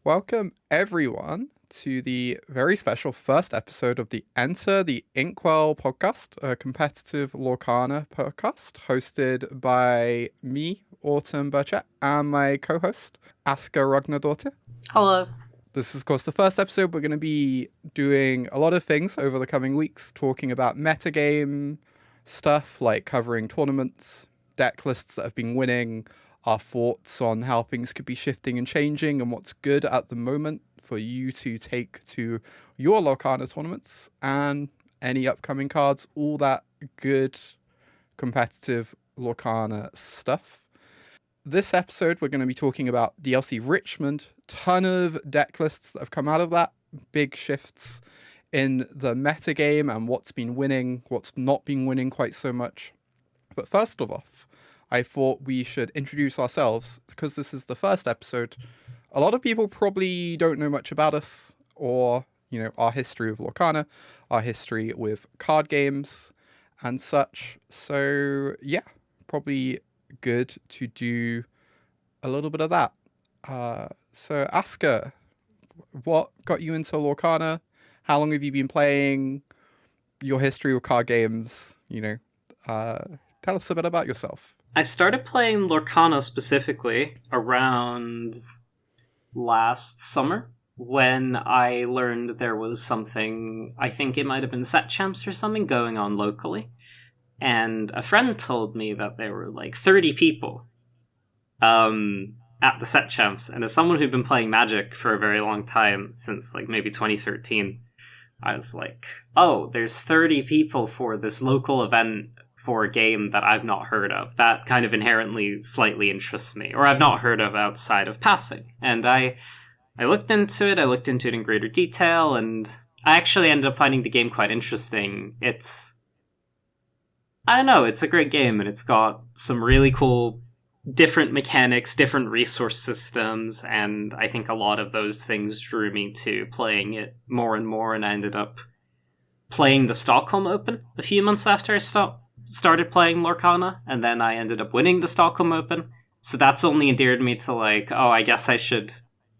Welcome, everyone, to the very special first episode of the Enter the Inkwell podcast, a competitive Lorcana podcast hosted by me, Autumn Burchett, and my co-host, Aska Ragnadottir. Hello. This is, of course, the first episode. We're going to be doing a lot of things over the coming weeks, talking about metagame stuff, like covering tournaments, deck lists that have been winning, our thoughts on how things could be shifting and changing and what's good at the moment for you to take to your Lorcana tournaments and any upcoming cards, all that good competitive Lorcana stuff. This episode, we're going to be talking about DLC Richmond, ton of deck lists that have come out of that, big shifts in the metagame and what's been winning, what's not been winning quite so much. But first of all, I thought we should introduce ourselves because this is the first episode. A lot of people probably don't know much about us or, our history with Lorcana, our history with card games and such. So, yeah, probably good to do a little bit of that. So, Aska, what got you into Lorcana? How long have you been playing? Your history with card games, tell us a bit about yourself. I started playing Lorcana specifically around last summer when I learned there was something, I think it might have been set champs or something going on locally. And a friend told me that there were like 30 people at the set champs. And as someone who'd been playing Magic for a very long time, since like maybe 2013, I was like, oh, there's 30 people for this local event for a game that I've not heard of. That kind of inherently slightly interests me, or I've not heard of outside of passing. And I looked into it in greater detail, and I actually ended up finding the game quite interesting. It's a great game, and it's got some really cool different mechanics, different resource systems, and I think a lot of those things drew me to playing it more and more, and I ended up playing the Stockholm Open a few months after I started playing Lorcana, and then I ended up winning the Stockholm Open. So that's only endeared me to like, oh, I guess I should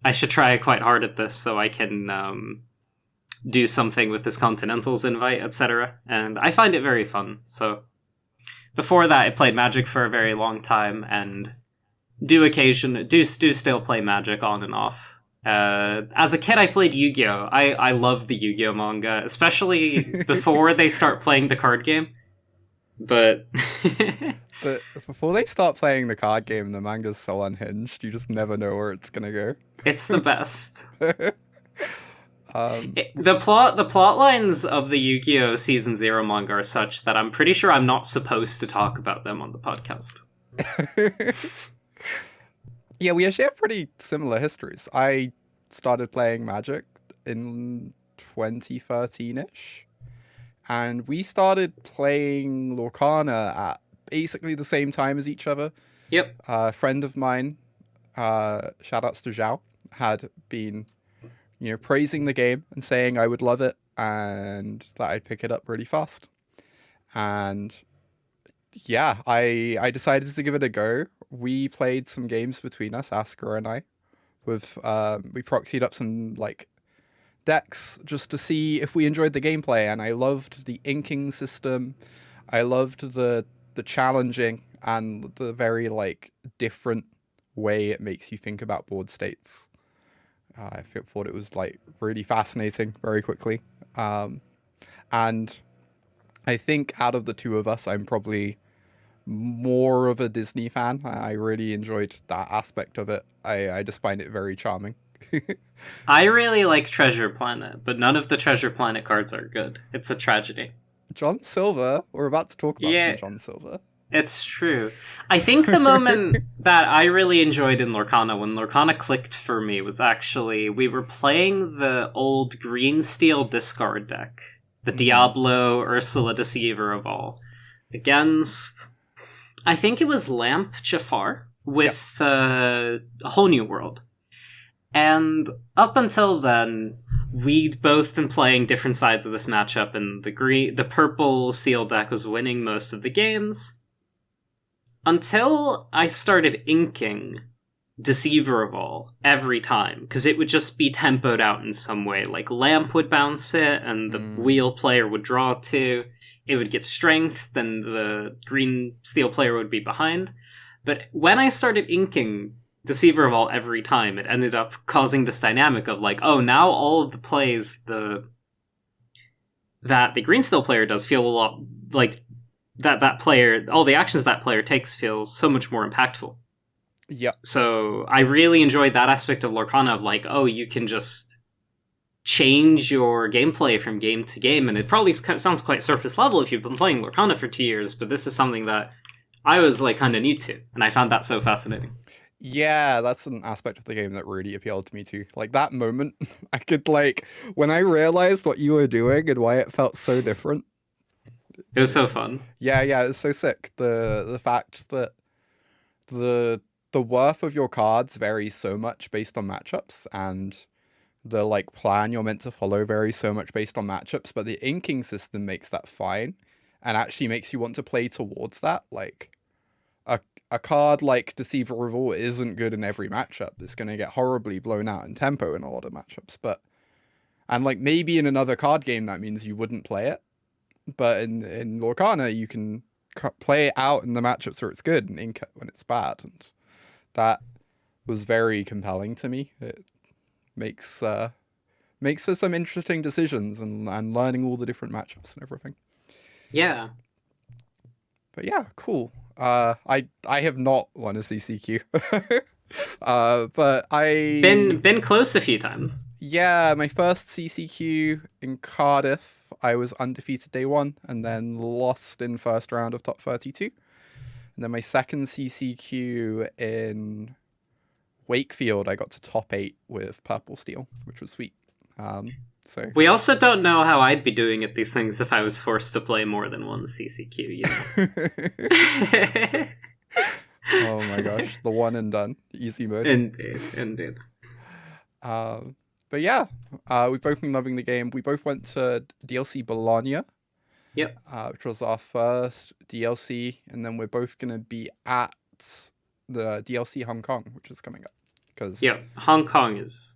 try quite hard at this so I can do something with this Continentals invite, etc. And I find it very fun. So before that, I played Magic for a very long time, and do still play Magic on and off. As a kid, I played Yu-Gi-Oh! I love the Yu-Gi-Oh! Manga, especially before they start playing the card game. But before they start playing the card game, the manga's so unhinged. You just never know where it's gonna go. It's the best. The plot lines of the Yu-Gi-Oh! Season 0 manga are such that I'm pretty sure I'm not supposed to talk about them on the podcast. Yeah, we actually have pretty similar histories. I started playing Magic in 2013-ish. And we started playing Lorcana at basically the same time as each other. Yep. A friend of mine, shoutouts to Zhao, had been, praising the game and saying I would love it and that I'd pick it up really fast. And yeah, I decided to give it a go. We played some games between us, Aska and I, with we proxied up some decks just to see if we enjoyed the gameplay, and I loved the inking system. I loved the challenging and the very different way it makes you think about board states. I thought it was really fascinating very quickly. And I think out of the two of us, I'm probably more of a Disney fan. I really enjoyed that aspect of it. I just find it very charming. I really like Treasure Planet, but none of the Treasure Planet cards are good. It's a tragedy. John Silver? We're about to talk about some John Silver. It's true. I think the moment that I really enjoyed in Lorcana, when Lorcana clicked for me, was actually we were playing the old green steel discard deck, the Diablo Ursula Deceiver of all, against, I think it was Lamp Jafar with a Whole New World. And up until then, we'd both been playing different sides of this matchup, and the purple steel deck was winning most of the games. Until I started inking Deceiver of all every time, because it would just be tempoed out in some way. Like Lamp would bounce it, and the wheel player would draw 2. It would get strength, then the green steel player would be behind. But when I started inking Deceiver of all every time, it ended up causing this dynamic of like, oh, now all of the plays that the green steel player does feel a lot like that player, all the actions that player takes feel so much more impactful. Yeah. So I really enjoyed that aspect of Lorcana of like, oh, you can just change your gameplay from game to game. And it probably sounds quite surface level if you've been playing Lorcana for 2 years, but this is something that I was like kind of new to, and I found that so fascinating. Yeah, that's an aspect of the game that really appealed to me too. Like that moment, I could like, when I realized what you were doing and why it felt so different. It was so fun. Yeah, it's so sick. The fact that the worth of your cards varies so much based on matchups, and the like plan you're meant to follow varies so much based on matchups, but the inking system makes that fine and actually makes you want to play towards that. Like a card like Deceiver of All isn't good in every matchup. It's going to get horribly blown out in tempo in a lot of matchups, and like maybe in another card game that means you wouldn't play it, but in Lorcana you can play it out in the matchups where it's good and ink it when it's bad, and that was very compelling to me. It makes for some interesting decisions and learning all the different matchups and everything. Yeah. But yeah, cool. I have not won a CCQ. But I been close a few times. Yeah, my first CCQ in Cardiff, I was undefeated day 1 and then lost in first round of top 32. And then my second CCQ in Wakefield, I got to top 8 with Purple Steel, which was sweet. So we also don't know how I'd be doing at these things if I was forced to play more than one CCQ, you know? Oh my gosh, the one and done, easy mode. Indeed. But yeah, we've both been loving the game. We both went to DLC Bologna. Yep. Which was our first DLC, and then we're both gonna be at the DLC Hong Kong, which is coming up. Hong Kong is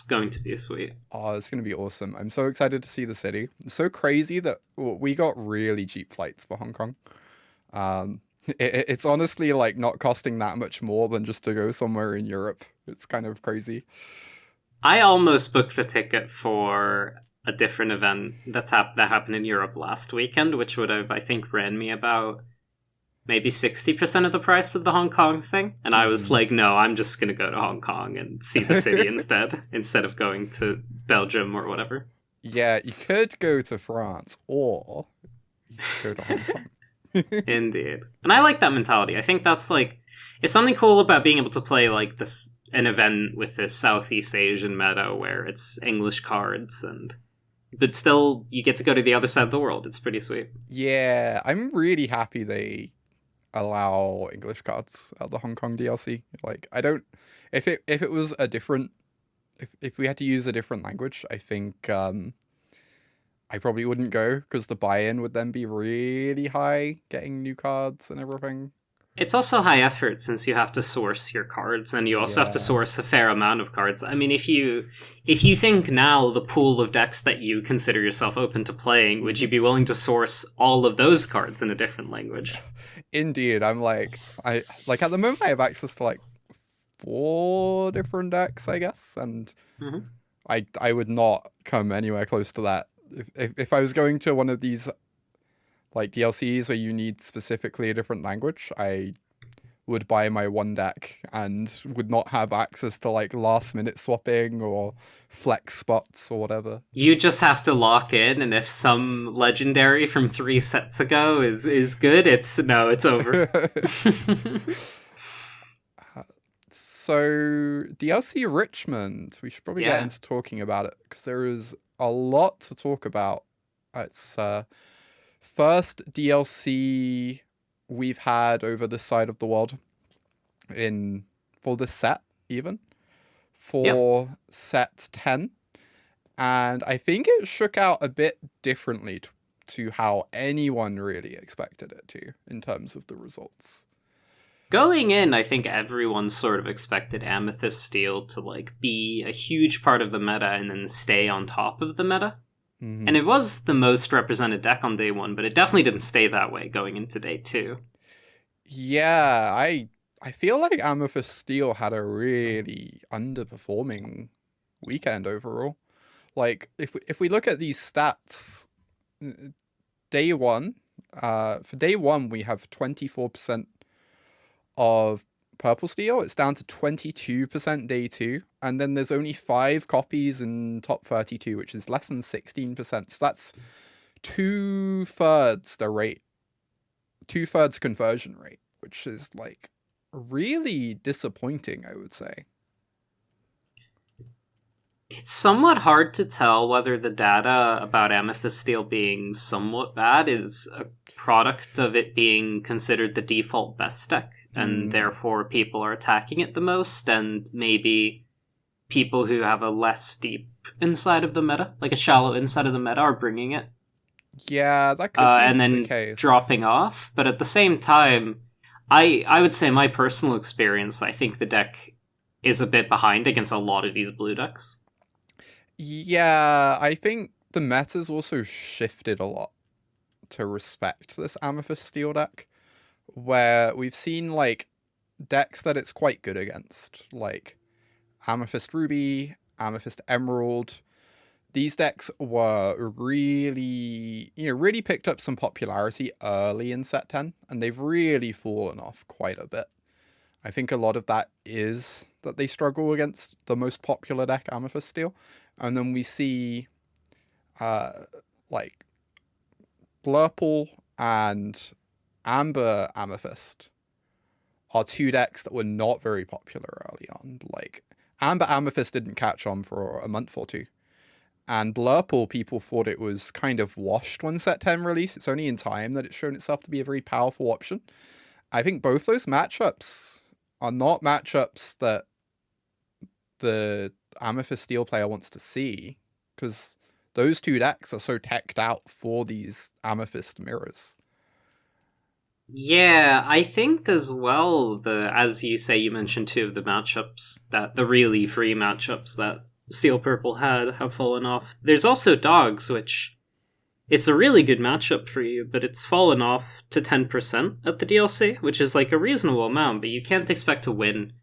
going to be sweet. Oh, it's going to be awesome. I'm so excited to see the city. It's so crazy that we got really cheap flights for Hong Kong. It's honestly like not costing that much more than just to go somewhere in Europe. It's kind of crazy. I almost booked the ticket for a different event that happened in Europe last weekend, which would have, I think, ran me about maybe 60% of the price of the Hong Kong thing. And I was like, no, I'm just going to go to Hong Kong and see the city instead of going to Belgium or whatever. Yeah, you could go to France or you could go to Hong Kong. Indeed. And I like that mentality. I think that's like, it's something cool about being able to play like an event with this Southeast Asian meta where it's English cards but still you get to go to the other side of the world. It's pretty sweet. Yeah, I'm really happy they allow English cards at the Hong Kong DLC. Like, I don't, if it was a different, if we had to use a different language, I think I probably wouldn't go because the buy-in would then be really high, getting new cards and everything. It's also high effort since you have to source your cards, and you also have to source a fair amount of cards. I mean, if you think now the pool of decks that you consider yourself open to playing, would you be willing to source all of those cards in a different language? Indeed, I'm like, at the moment I have access to like 4 different decks, I guess, and I would not come anywhere close to that. If I was going to one of these like DLCs where you need specifically a different language, I would buy my one deck and would not have access to like last minute swapping or flex spots or whatever. You just have to lock in, and if some legendary from 3 sets ago is good, it's over. So DLC Richmond, we should probably get into talking about it because there is a lot to talk about. It's first DLC we've had over this side of the world for this set, even for set 10, and I think it shook out a bit differently to how anyone really expected it to in terms of the results. Going in, I think everyone sort of expected Amethyst Steel to like be a huge part of the meta and then stay on top of the meta. And Hmm. it was the most represented deck on day one, but it definitely didn't stay that way going into day two. Yeah, I feel like Amethyst Steel had a really underperforming weekend overall. Like if we look at these stats, day one, for day one we have 24% of purple steel. It's down to 22% day two, and then there's only 5 copies in top 32, which is less than 16%. So that's 2/3 the rate, 2/3 conversion rate, which is like really disappointing, I would say. It's somewhat hard to tell whether the data about Amethyst Steel being somewhat bad is a product of it being considered the default best deck, and Hmm. therefore people are attacking it the most, and maybe people who have a less deep inside of the meta, like a shallow inside of the meta, are bringing it Yeah, that could be and the then case. dropping off. But at the same time, I would say my personal experience, I think the deck is a bit behind against a lot of these blue decks. Yeah, I think the meta's also shifted a lot to respect this Amethyst Steel deck, where we've seen like decks that it's quite good against, like Amethyst Ruby, Amethyst Emerald. These decks were really, really picked up some popularity early in set 10, and they've really fallen off quite a bit. I think a lot of that is that they struggle against the most popular deck, Amethyst Steel. And then we see uh, like Blurple and Amber Amethyst are 2 decks that were not very popular early on. Like Amber Amethyst didn't catch on for a month or two. And Blurple, people thought it was kind of washed when Set 10 released. It's only in time that it's shown itself to be a very powerful option. I think both those matchups are not matchups that the Amethyst Steel player wants to see, because those 2 decks are so teched out for these Amethyst mirrors. Yeah, I think as well, the as you say, you mentioned two of the matchups that the really free matchups that Steel Purple had have fallen off. There's also Dogs, which it's a really good matchup for you, but it's fallen off to 10% at the DLC, which is like a reasonable amount, but you can't expect to win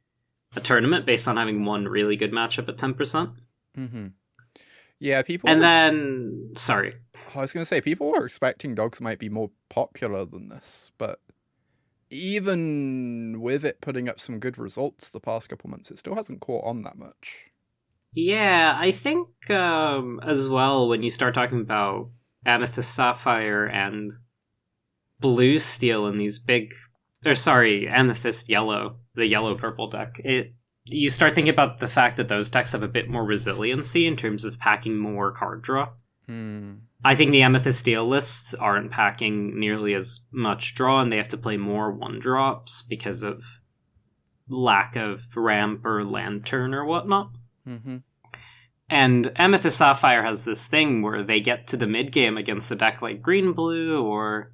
a tournament based on having one really good matchup at 10%. Mm-hmm. Yeah, people And were. then, sorry. I was going to say, people were expecting dogs might be more popular than this, but even with it putting up some good results the past couple months, it still hasn't caught on that much. Yeah, I think as well, when you start talking about Amethyst Sapphire and Blue Steel in these big, or sorry, Amethyst Yellow, the yellow purple deck, you start thinking about the fact that those decks have a bit more resiliency in terms of packing more card draw. Hmm. I think the Amethyst Steel lists aren't packing nearly as much draw, and they have to play more one drops because of lack of ramp or lantern or whatnot. Mm-hmm. And Amethyst Sapphire has this thing where they get to the mid game against a deck like Green Blue or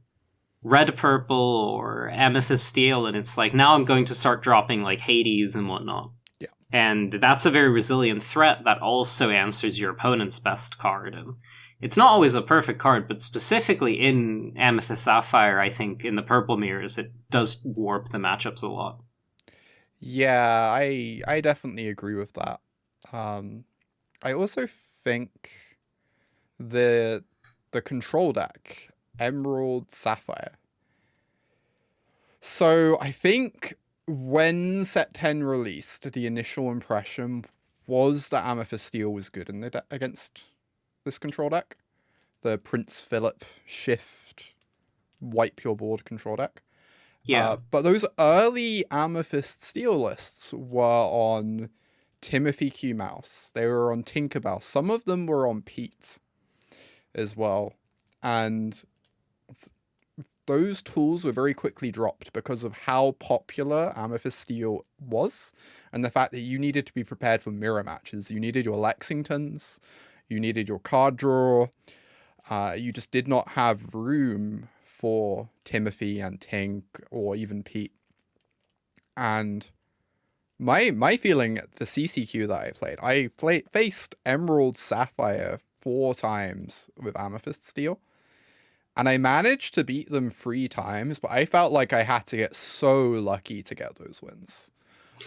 Red Purple or Amethyst Steel, and it's like, now I'm going to start dropping like Hades and whatnot. Yeah. And that's a very resilient threat that also answers your opponent's best card. And it's not always a perfect card, but specifically in Amethyst Sapphire, I think in the purple mirrors, it does warp the matchups a lot. Yeah, I definitely agree with that. Um, I also think the the control deck, Emerald Sapphire. So I think when Set 10 released, the initial impression was that Amethyst Steel was good in the against this control deck. The Prince Philip Shift White Pure Board control deck. Yeah. But those early Amethyst Steel lists were on Timothy Q Mouse. They were on Tinkerbell. Some of them were on Pete as well. And those tools were very quickly dropped because of how popular Amethyst Steel was, and the fact that you needed to be prepared for mirror matches. You needed your Lexingtons, you needed your card draw. You just did not have room for Timothy and Tink or even Pete. And my feeling at the CCQ that I faced Emerald Sapphire 4 times with Amethyst Steel. And I managed to beat them 3 times, but I felt like I had to get so lucky to get those wins.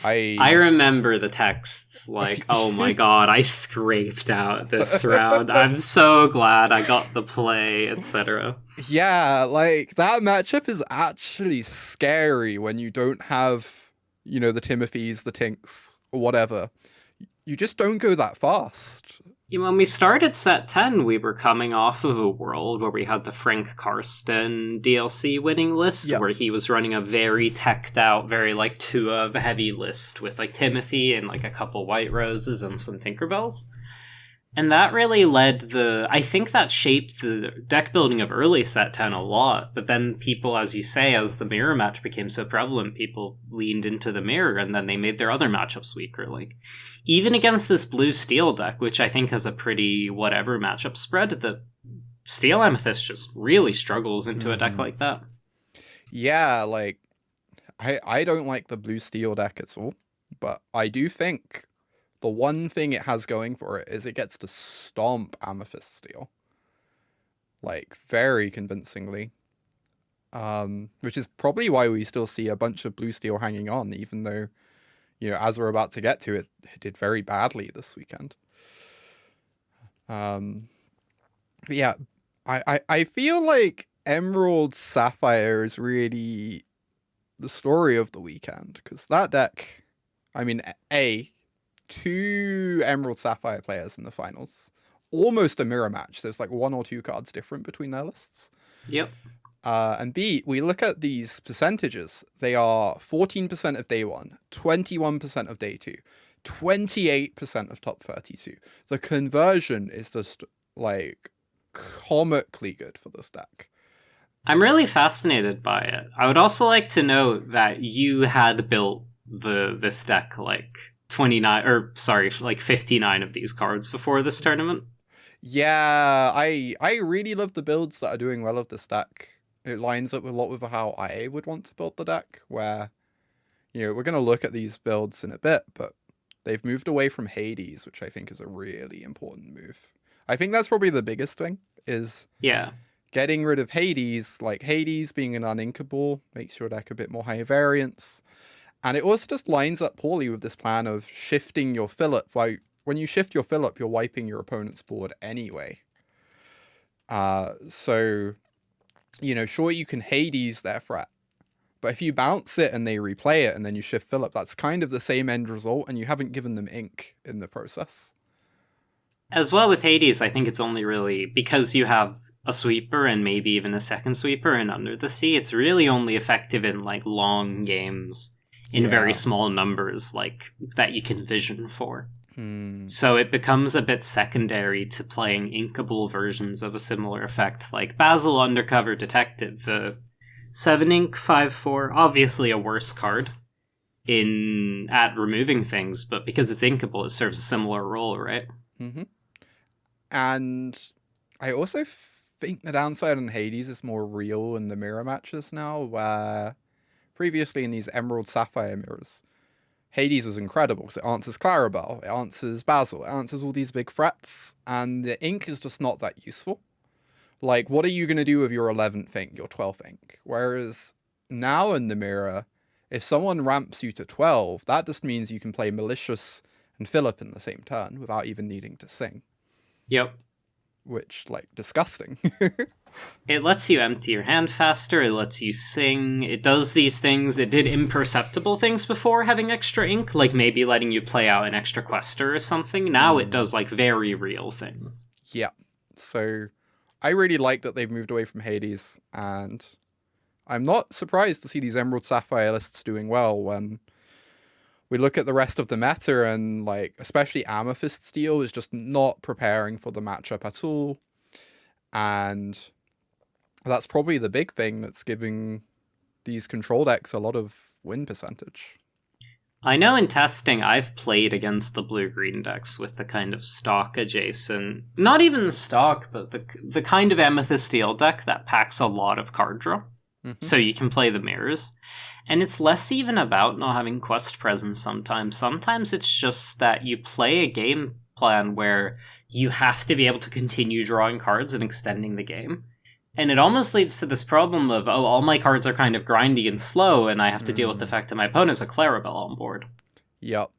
I remember the texts like, oh my god, I scraped out this round. I'm so glad I got the play, etc. Yeah, like, that matchup is actually scary when you don't have, the Timothys, the Tinks, or whatever. You just don't go that fast. When we started set 10, we were coming off of a world where we had the Frank Karsten DLC winning list, where he was running a very teched out, very like Tua heavy list with like Timothy and like a couple White Roses and some Tinkerbells. And that really I think that shaped the deck building of early set 10 a lot, but then people, as you say, as the mirror match became so prevalent, people leaned into the mirror and then they made their other matchups weaker. Like, even against this blue steel deck, which I think has a pretty whatever matchup spread, the steel amethyst just really struggles into a deck like that. Yeah, like, I don't like the blue steel deck at all, but I do think the one thing it has going for it is it gets to stomp Amethyst Steel. Like, very convincingly. Which is probably why we still see a bunch of blue steel hanging on, even though, as we're about to get to it, it did very badly this weekend. But yeah, I feel like Emerald Sapphire is really the story of the weekend, because that deck, I mean, 2 Emerald Sapphire players in the finals. Almost a mirror match. There's like 1 or 2 cards different between their lists. Yep. And B, we look at these percentages. They are 14% of day 1, 21% of day 2, 28% of top 32. The conversion is just like comically good for this deck. I'm really fascinated by it. I would also like to note that you had built this deck like 59 of these cards before this tournament. Yeah, I really love the builds that are doing well of this deck. It lines up a lot with how I would want to build the deck, where, we're going to look at these builds in a bit, but they've moved away from Hades, which I think is a really important move. I think that's probably the biggest thing, is getting rid of Hades. Like, Hades being an uninkable makes your deck a bit more high variance. And it also just lines up poorly with this plan of shifting your Phillip. When you shift your Phillip, you're wiping your opponent's board anyway. So, sure, you can Hades their threat. But if you bounce it and they replay it and then you shift Phillip, that's kind of the same end result, and you haven't given them ink in the process. As well with Hades, I think it's only really because you have a sweeper and maybe even a second sweeper and Under the Sea, it's really only effective in like long games. In very small numbers, like, that you can vision for. So it becomes a bit secondary to playing inkable versions of a similar effect, like Basil Undercover Detective, the 7-ink 5/4, obviously a worse card at removing things, but because it's inkable, it serves a similar role, right? Mm-hmm. And I also think the downside on Hades is more real in the mirror matches now, where previously in these Emerald Sapphire mirrors, Hades was incredible because it answers Clarabelle, it answers Basil, it answers all these big threats, and the ink is just not that useful. Like, what are you going to do with your 11th ink, your 12th ink? Whereas now in the mirror, if someone ramps you to 12, that just means you can play Malicious and Phillip in the same turn without even needing to sing. Yep. Which, like, disgusting. It lets you empty your hand faster, it lets you sing, it does these things. It did imperceptible things before, having extra ink, like maybe letting you play out an extra quester or something. Now it does, like, very real things. Yeah. So I really like that they've moved away from Hades, and I'm not surprised to see these Emerald Sapphire lists doing well when we look at the rest of the meta, and, like, especially Amethyst Steel is just not preparing for the matchup at all. And that's probably the big thing that's giving these control decks a lot of win percentage. I know in testing I've played against the blue-green decks with the kind of stock adjacent, not even the stock, but the kind of Amethyst Steel deck that packs a lot of card draw. Mm-hmm. So you can play the mirrors. And it's less even about not having quest presence sometimes. Sometimes it's just that you play a game plan where you have to be able to continue drawing cards and extending the game. And it almost leads to this problem of, oh, all my cards are kind of grindy and slow, and I have to deal with the fact that my opponent has a Clarabelle on board. Yep.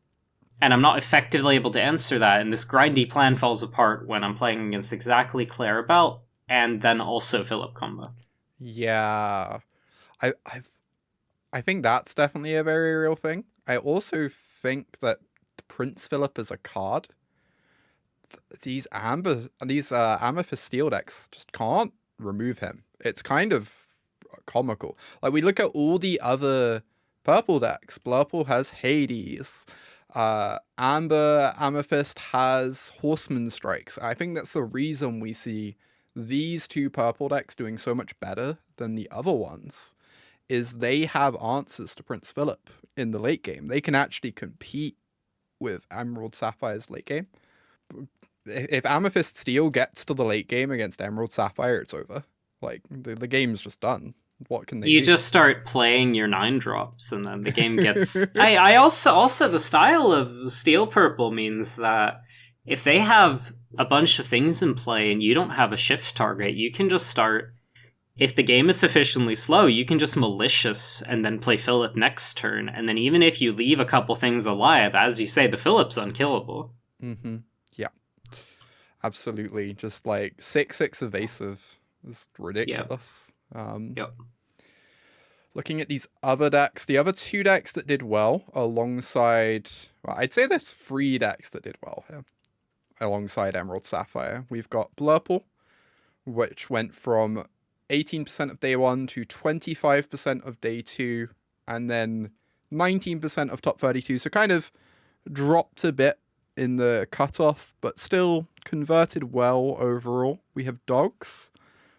And I'm not effectively able to answer that, and this grindy plan falls apart when I'm playing against exactly Clarabelle and then also Philip combo. Yeah. I think that's definitely a very real thing. I also think that Prince Philip is a card. These Amethyst Steel decks just can't remove him. It's kind of comical. Like, we look at all the other purple decks. Blurple has Hades. Amber Amethyst has Horseman Strikes. I think that's the reason we see these two purple decks doing so much better than the other ones, is they have answers to Prince Philip in the late game. They can actually compete with Emerald Sapphire's late game. If Amethyst Steel gets to the late game against Emerald Sapphire, it's over. Like, the game's just done. What can they do? You just start playing your 9-drops, and then the game gets... I also the style of Steel Purple means that if they have a bunch of things in play and you don't have a shift target, you can just start... If the game is sufficiently slow, you can just Malicious and then play Philip next turn, and then even if you leave a couple things alive, as you say, the Philip's unkillable. Mm-hmm. Yeah. Absolutely. Just like 6/6 evasive is ridiculous. Yep. Looking at these other decks, the other two decks that did well alongside... Well, I'd say there's 3 decks that did well here alongside Emerald Sapphire. We've got Blurple, which went from 18% of day 1 to 25% of day 2, and then 19% of top 32. So kind of dropped a bit in the cutoff, but still converted well overall. We have Dogs,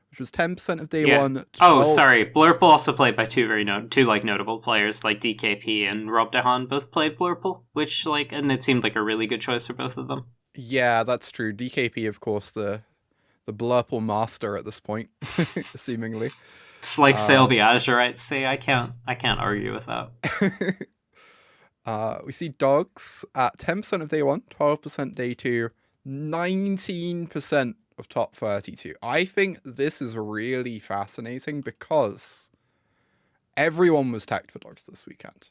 which was 10% of day 1. 12... Oh, sorry. Blurple also played by two notable players, like DKP and Rob Dehan both played Blurple, which and it seemed like a really good choice for both of them. Yeah, that's true. DKP, of course, the Blurple master at this point, seemingly. Just like Sail the Azurites. See, I can't argue with that. We see Dogs at 10% of day 1, 12% day 2, 19% of top 32. I think this is really fascinating because everyone was tagged for Dogs this weekend.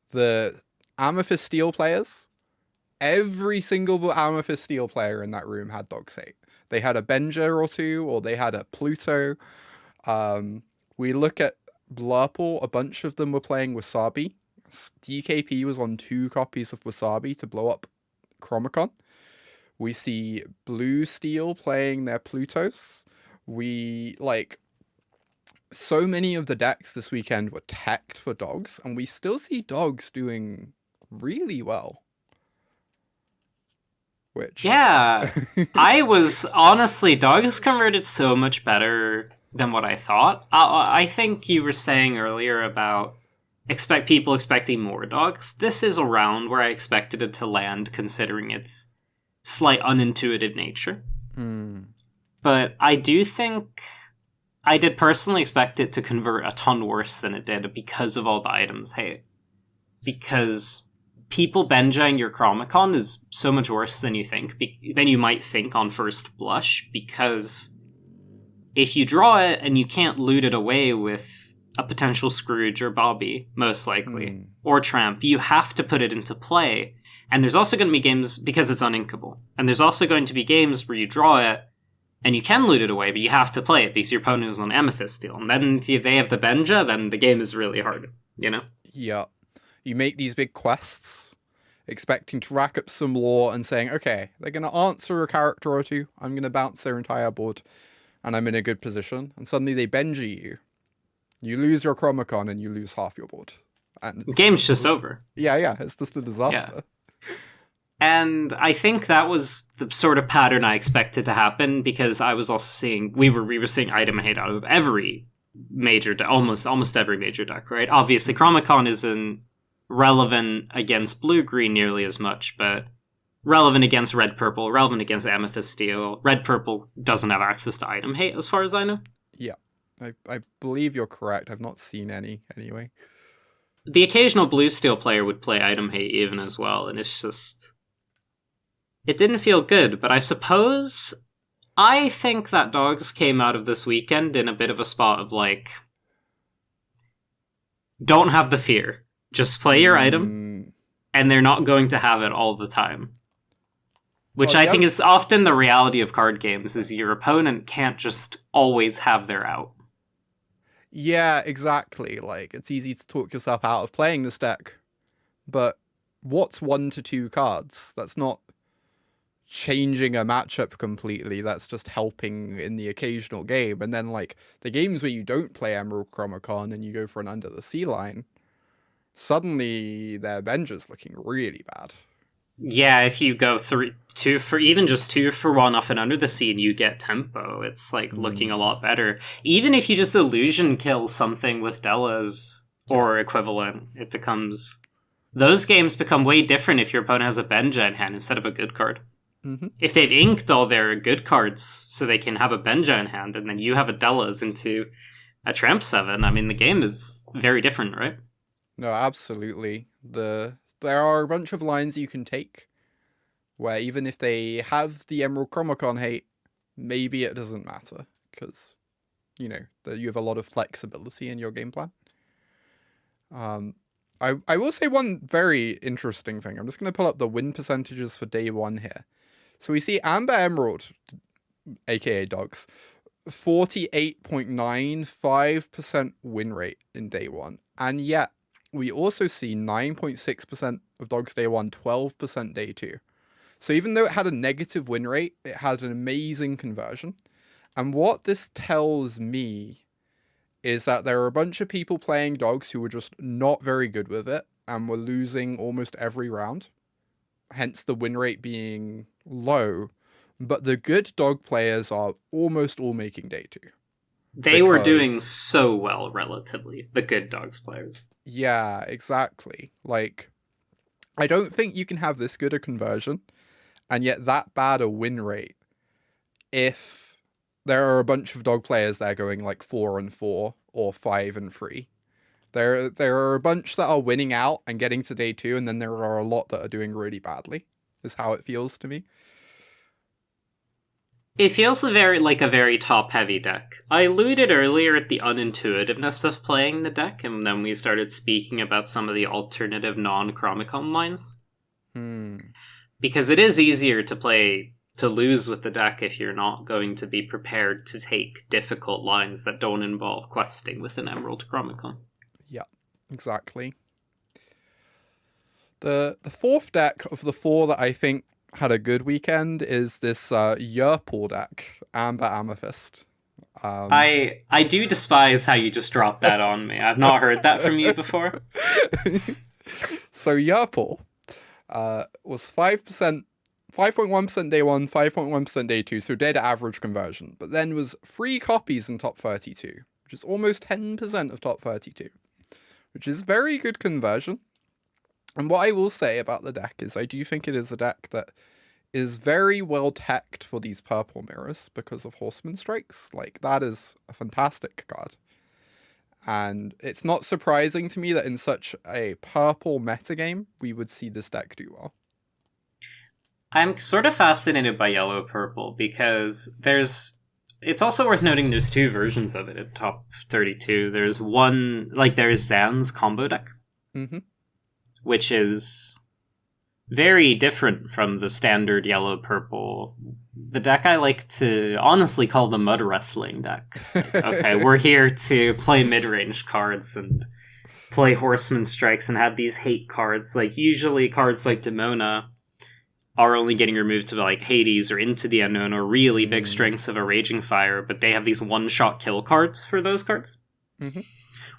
The Amethyst Steel players, every single Amethyst Steel player in that room had Dogs 8. They had a Benja or 2, or they had a Pluto. We look at Blurple, a bunch of them were playing Wasabi. DKP was on 2 copies of Wasabi to blow up Chromicon. We see Blue Steel playing their Plutos. So many of the decks this weekend were teched for Dogs, and we still see Dogs doing really well. Yeah, I was honestly, Dogs converted so much better than what I thought. I think you were saying earlier about people expecting more Dogs. This is a round where I expected it to land, considering its slight unintuitive nature. But I do think I did personally expect it to convert a ton worse than it did because of all the items. Because people benjing your Chromicon is so much worse than you might think on first blush, because if you draw it and you can't loot it away with a potential Scrooge or Bobby, most likely, or Tramp, you have to put it into play. And there's also going to be games, because it's uninkable, and there's also going to be games where you draw it and you can loot it away, but you have to play it because your opponent is on Amethyst Steel. And then if they have the Benja, then the game is really hard, Yeah. You make these big quests, expecting to rack up some lore and saying, okay, they're going to answer a character or 2, I'm going to bounce their entire board, and I'm in a good position. And suddenly they Benji you. You lose your Chromicon and you lose half your board. And the game's just over. Yeah, it's just a disaster. Yeah. And I think that was the sort of pattern I expected to happen, because I was also seeing, we were seeing item hate out of every major, almost every major deck, right? Obviously, Chromicon isn't relevant against blue-green nearly as much, but relevant against red-purple, relevant against Amethyst Steel. Red-purple doesn't have access to item hate, as far as I know. Yeah. I believe you're correct. I've not seen any anyway. The occasional blue steel player would play item hate even as well, and it's just... It didn't feel good, but I suppose... I think that dogs came out of this weekend in a bit of a spot of like... Don't have the fear. Just play your item, and they're not going to have it all the time. Which I think is often the reality of card games, is your opponent can't just always have their out. Yeah, exactly. Like, it's easy to talk yourself out of playing this deck, but what's 1 to 2 cards? That's not changing a matchup completely. That's just helping in the occasional game. And then, like, the games where you don't play Emerald Chromacon and you go for an Under the Sea line, suddenly their bench is looking really bad. Yeah, if you go 2 for even just 2 for 1 off and Under the Sea and you get tempo, it's like looking a lot better. Even if you just illusion kill something with Della's or equivalent, it becomes... Those games become way different if your opponent has a Benja in hand instead of a good card. Mm-hmm. If they've inked all their good cards so they can have a Benja in hand, and then you have a Della's into a Tramp 7, I mean, the game is very different, right? No, absolutely. There are a bunch of lines you can take where even if they have the Emerald Chromacon hate, maybe it doesn't matter because, you know, you have a lot of flexibility in your game plan. I will say one very interesting thing. I'm just going to pull up the win percentages for day 1 here. So we see Amber Emerald, aka Dogs, 48.95% win rate in day 1. And yet, we also see 9.6% of Dogs day 1, 12% day 2. So even though it had a negative win rate, it had an amazing conversion. And what this tells me is that there are a bunch of people playing Dogs who were just not very good with it and were losing almost every round. Hence the win rate being low. But the good Dog players are almost all making day 2. They were doing so well, relatively, the good Dogs players. Yeah, exactly. Like, I don't think you can have this good a conversion and yet that bad a win rate if there are a bunch of Dog players there going like 4-4 or 5-3. There are a bunch that are winning out and getting to day 2, and then there are a lot that are doing really badly, is how it feels to me. It feels a very top-heavy deck. I alluded earlier at the unintuitiveness of playing the deck, and then we started speaking about some of the alternative non-Chromacon lines. Because it is easier to lose with the deck if you're not going to be prepared to take difficult lines that don't involve questing with an Emerald Chromacon. Yeah, exactly. The fourth deck of the 4 that I think had a good weekend is this Yerpal deck, Amber Amethyst. I do despise how you just dropped that on me. I've not heard that from you before. So Yerpal was 5.1% day 1, 5.1% day 2, so dead average conversion, but then was 3 copies in top 32, which is almost 10% of top 32, which is very good conversion. And what I will say about the deck is I do think it is a deck that is very well teched for these purple mirrors because of Horseman Strikes. Like, that is a fantastic card. And it's not surprising to me that in such a purple metagame, we would see this deck do well. I'm sort of fascinated by yellow-purple because it's also worth noting there's 2 versions of it at top 32. There's there's Zan's combo deck, which is very different from the standard yellow-purple. The deck I like to honestly call the mud wrestling deck. Like, okay, we're here to play mid-range cards and play Horseman Strikes and have these hate cards. Like, usually cards like Demona are only getting removed to like Hades or Into the Unknown or really big strengths of a Raging Fire, but they have these one-shot kill cards for those cards.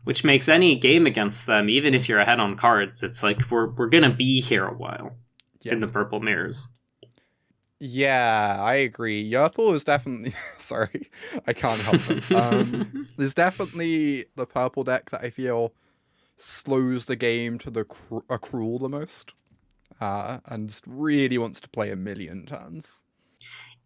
Which makes any game against them, even if you're ahead on cards, it's like we're gonna be here a while in the purple mirrors. Yeah, I agree. Yerpal is definitely... Sorry, I can't help it. There's definitely the purple deck that I feel slows the game to the accrual the most. And just really wants to play a million turns.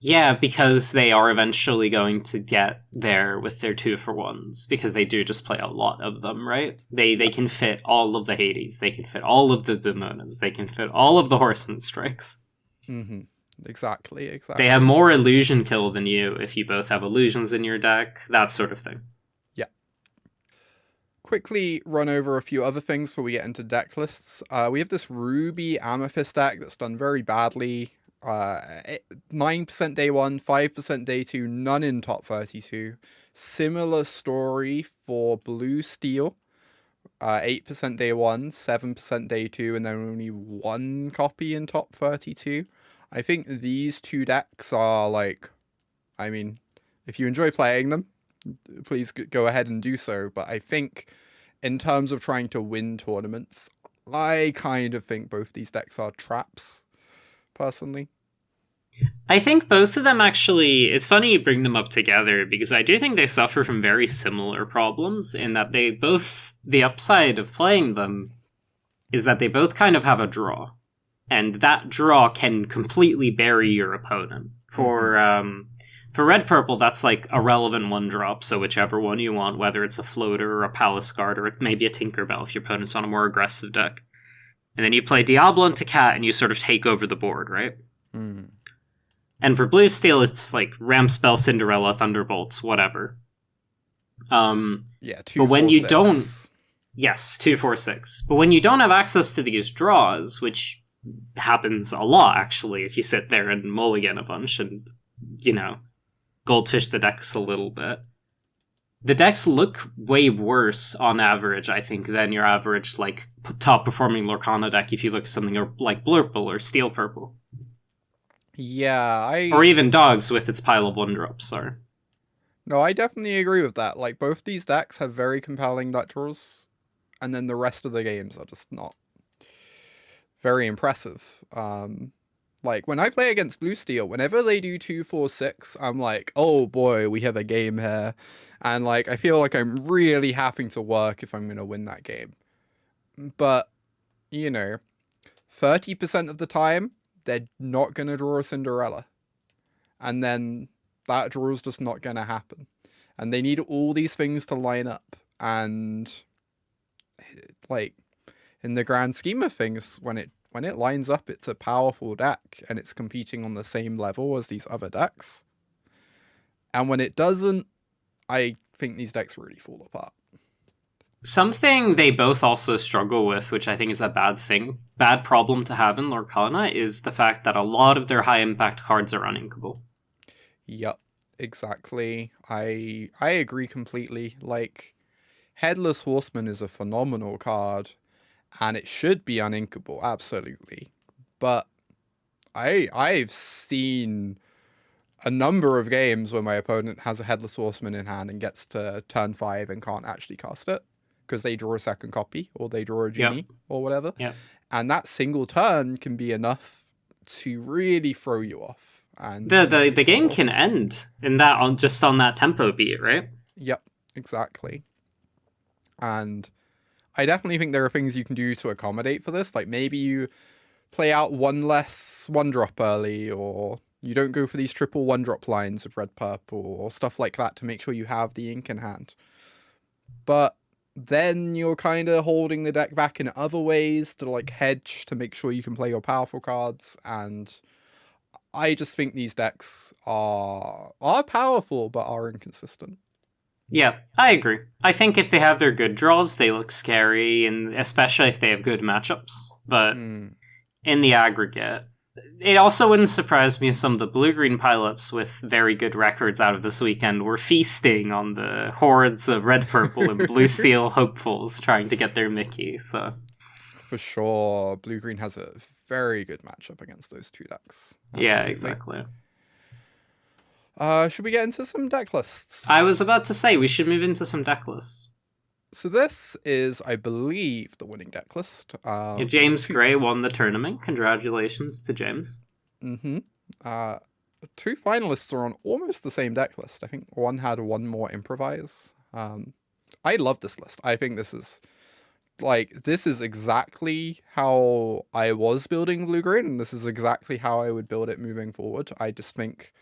Yeah, because they are eventually going to get there with their 2-for-1s, because they do just play a lot of them, right? They can fit all of the Hades, they can fit all of the Demonas, they can fit all of the Horseman Strikes. Mm-hmm. Exactly. They have more illusion kill than you if you both have illusions in your deck, that sort of thing. Yeah. Quickly run over a few other things before we get into deck lists. We have this Ruby Amethyst deck that's done very badly. 9% day 1, 5% day 2, none in top 32. Similar story for Blue Steel. 8% day 1, 7% day 2, and then only 1 copy in top 32. I think these two decks are like, I mean, if you enjoy playing them, please go ahead and do so. But I think in terms of trying to win tournaments, I kind of think both these decks are traps, personally. I think both of them actually, it's funny you bring them up together because I do think they suffer from very similar problems in that they both, the upside of playing them is that they both kind of have a draw. And that draw can completely bury your opponent. For red purple, that's like a relevant 1-drop, so whichever one you want, whether it's a floater or a Palace Guard or maybe a Tinkerbell if your opponent's on a more aggressive deck. And then you play Diablo into Cat and you sort of take over the board, right? Mm. And for blue steel, it's like Ram Spell, Cinderella, Thunderbolts, whatever. Yeah, 2, but when 4, you 6. don't, yes, 2, 4, 6. But when you don't have access to these draws, which happens a lot actually, if you sit there and mulligan a bunch and goldfish the decks a little bit, the decks look way worse on average, I think, than your average like top performing Lorcana deck. If you look at something like Blurple or Steel Purple. Yeah, or even Dogs with its pile of 1-drops. Sorry. No, I definitely agree with that. Like, both these decks have very compelling deck draws, and then the rest of the games are just not very impressive. Like, when I play against Blue Steel, whenever they do 2, 4, 6, I'm like, oh boy, we have a game here. And, like, I feel like I'm really having to work if I'm going to win that game. But, 30% of the time, they're not going to draw a Cinderella. And then that draw is just not going to happen. And they need all these things to line up. And, like, in the grand scheme of things, when it lines up, it's a powerful deck. And it's competing on the same level as these other decks. And when it doesn't, I think these decks really fall apart. Something they both also struggle with, which I think is a bad problem to have in Lorcana, is the fact that a lot of their high impact cards are uninkable. Yep, exactly. I agree completely. Like, Headless Horseman is a phenomenal card, and it should be uninkable, absolutely. But I've seen a number of games where my opponent has a Headless Horseman in hand and gets to turn 5 and can't actually cast it, because they draw a second copy, or they draw a genie, or whatever. Yep. And that single turn can be enough to really throw you off. And the game can end in that on that tempo beat, right? Yep, exactly. And I definitely think there are things you can do to accommodate for this. Like, maybe you play out one less 1-drop early, or you don't go for these triple 1-drop lines with red purple, or stuff like that to make sure you have the ink in hand. But then you're kind of holding the deck back in other ways to, like, hedge to make sure you can play your powerful cards. And I just think these decks are powerful but are inconsistent. Yeah, I agree. I think if they have their good draws, they look scary, and especially if they have good matchups. But in the aggregate, it also wouldn't surprise me if some of the blue-green pilots with very good records out of this weekend were feasting on the hordes of red, purple, and blue steel hopefuls trying to get their Mickey. So, for sure, blue-green has a very good matchup against those two decks. Absolutely. Yeah, exactly. Should we get into some deck lists? I was about to say we should move into some deck lists. So this is, I believe, the winning deck list. James Gray won the tournament. Congratulations to James. Mm-hmm. 2 finalists are on almost the same deck list. I think one had one more improvise. I love this list. I think this is like, this is exactly how I was building blue-green, and this is exactly how I would build it moving forward. I just think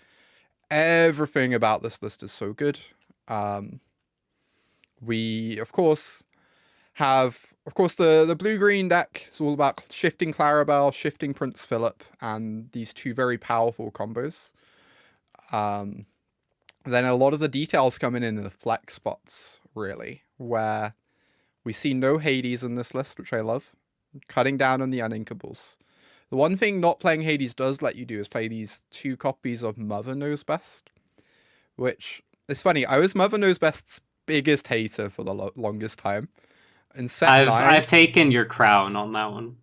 everything about this list is so good. We, of course, have, the blue-green deck is all about shifting Clarabelle, shifting Prince Philip, and these two very powerful combos. Then a lot of the details come in the flex spots, really, where we see no Hades in this list, which I love. Cutting down on the uninkables. The one thing not playing Hades does let you do is play these 2 copies of Mother Knows Best, which is funny. I was Mother Knows Best's biggest hater for the longest time. In set 9, I've taken your crown on that one.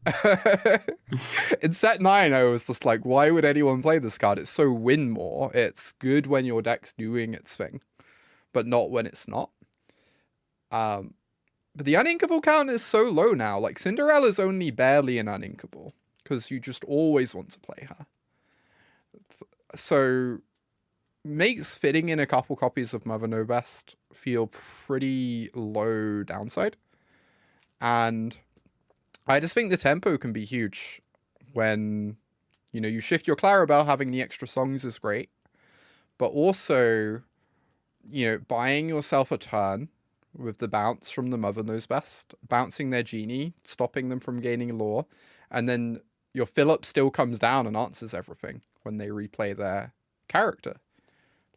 In set 9, I was just like, why would anyone play this card? It's so win more. It's good when your deck's doing its thing, but not when it's not. But the uninkable count is so low now. Like, Cinderella's only barely an uninkable, because you just always want to play her. So, makes fitting in a couple copies of Mother Know Best feel pretty low downside. And I just think the tempo can be huge when, you shift your Clarabelle, having the extra songs is great. But also, buying yourself a turn with the bounce from the Mother Knows Best, bouncing their genie, stopping them from gaining lore, and then your Philip still comes down and answers everything when they replay their character.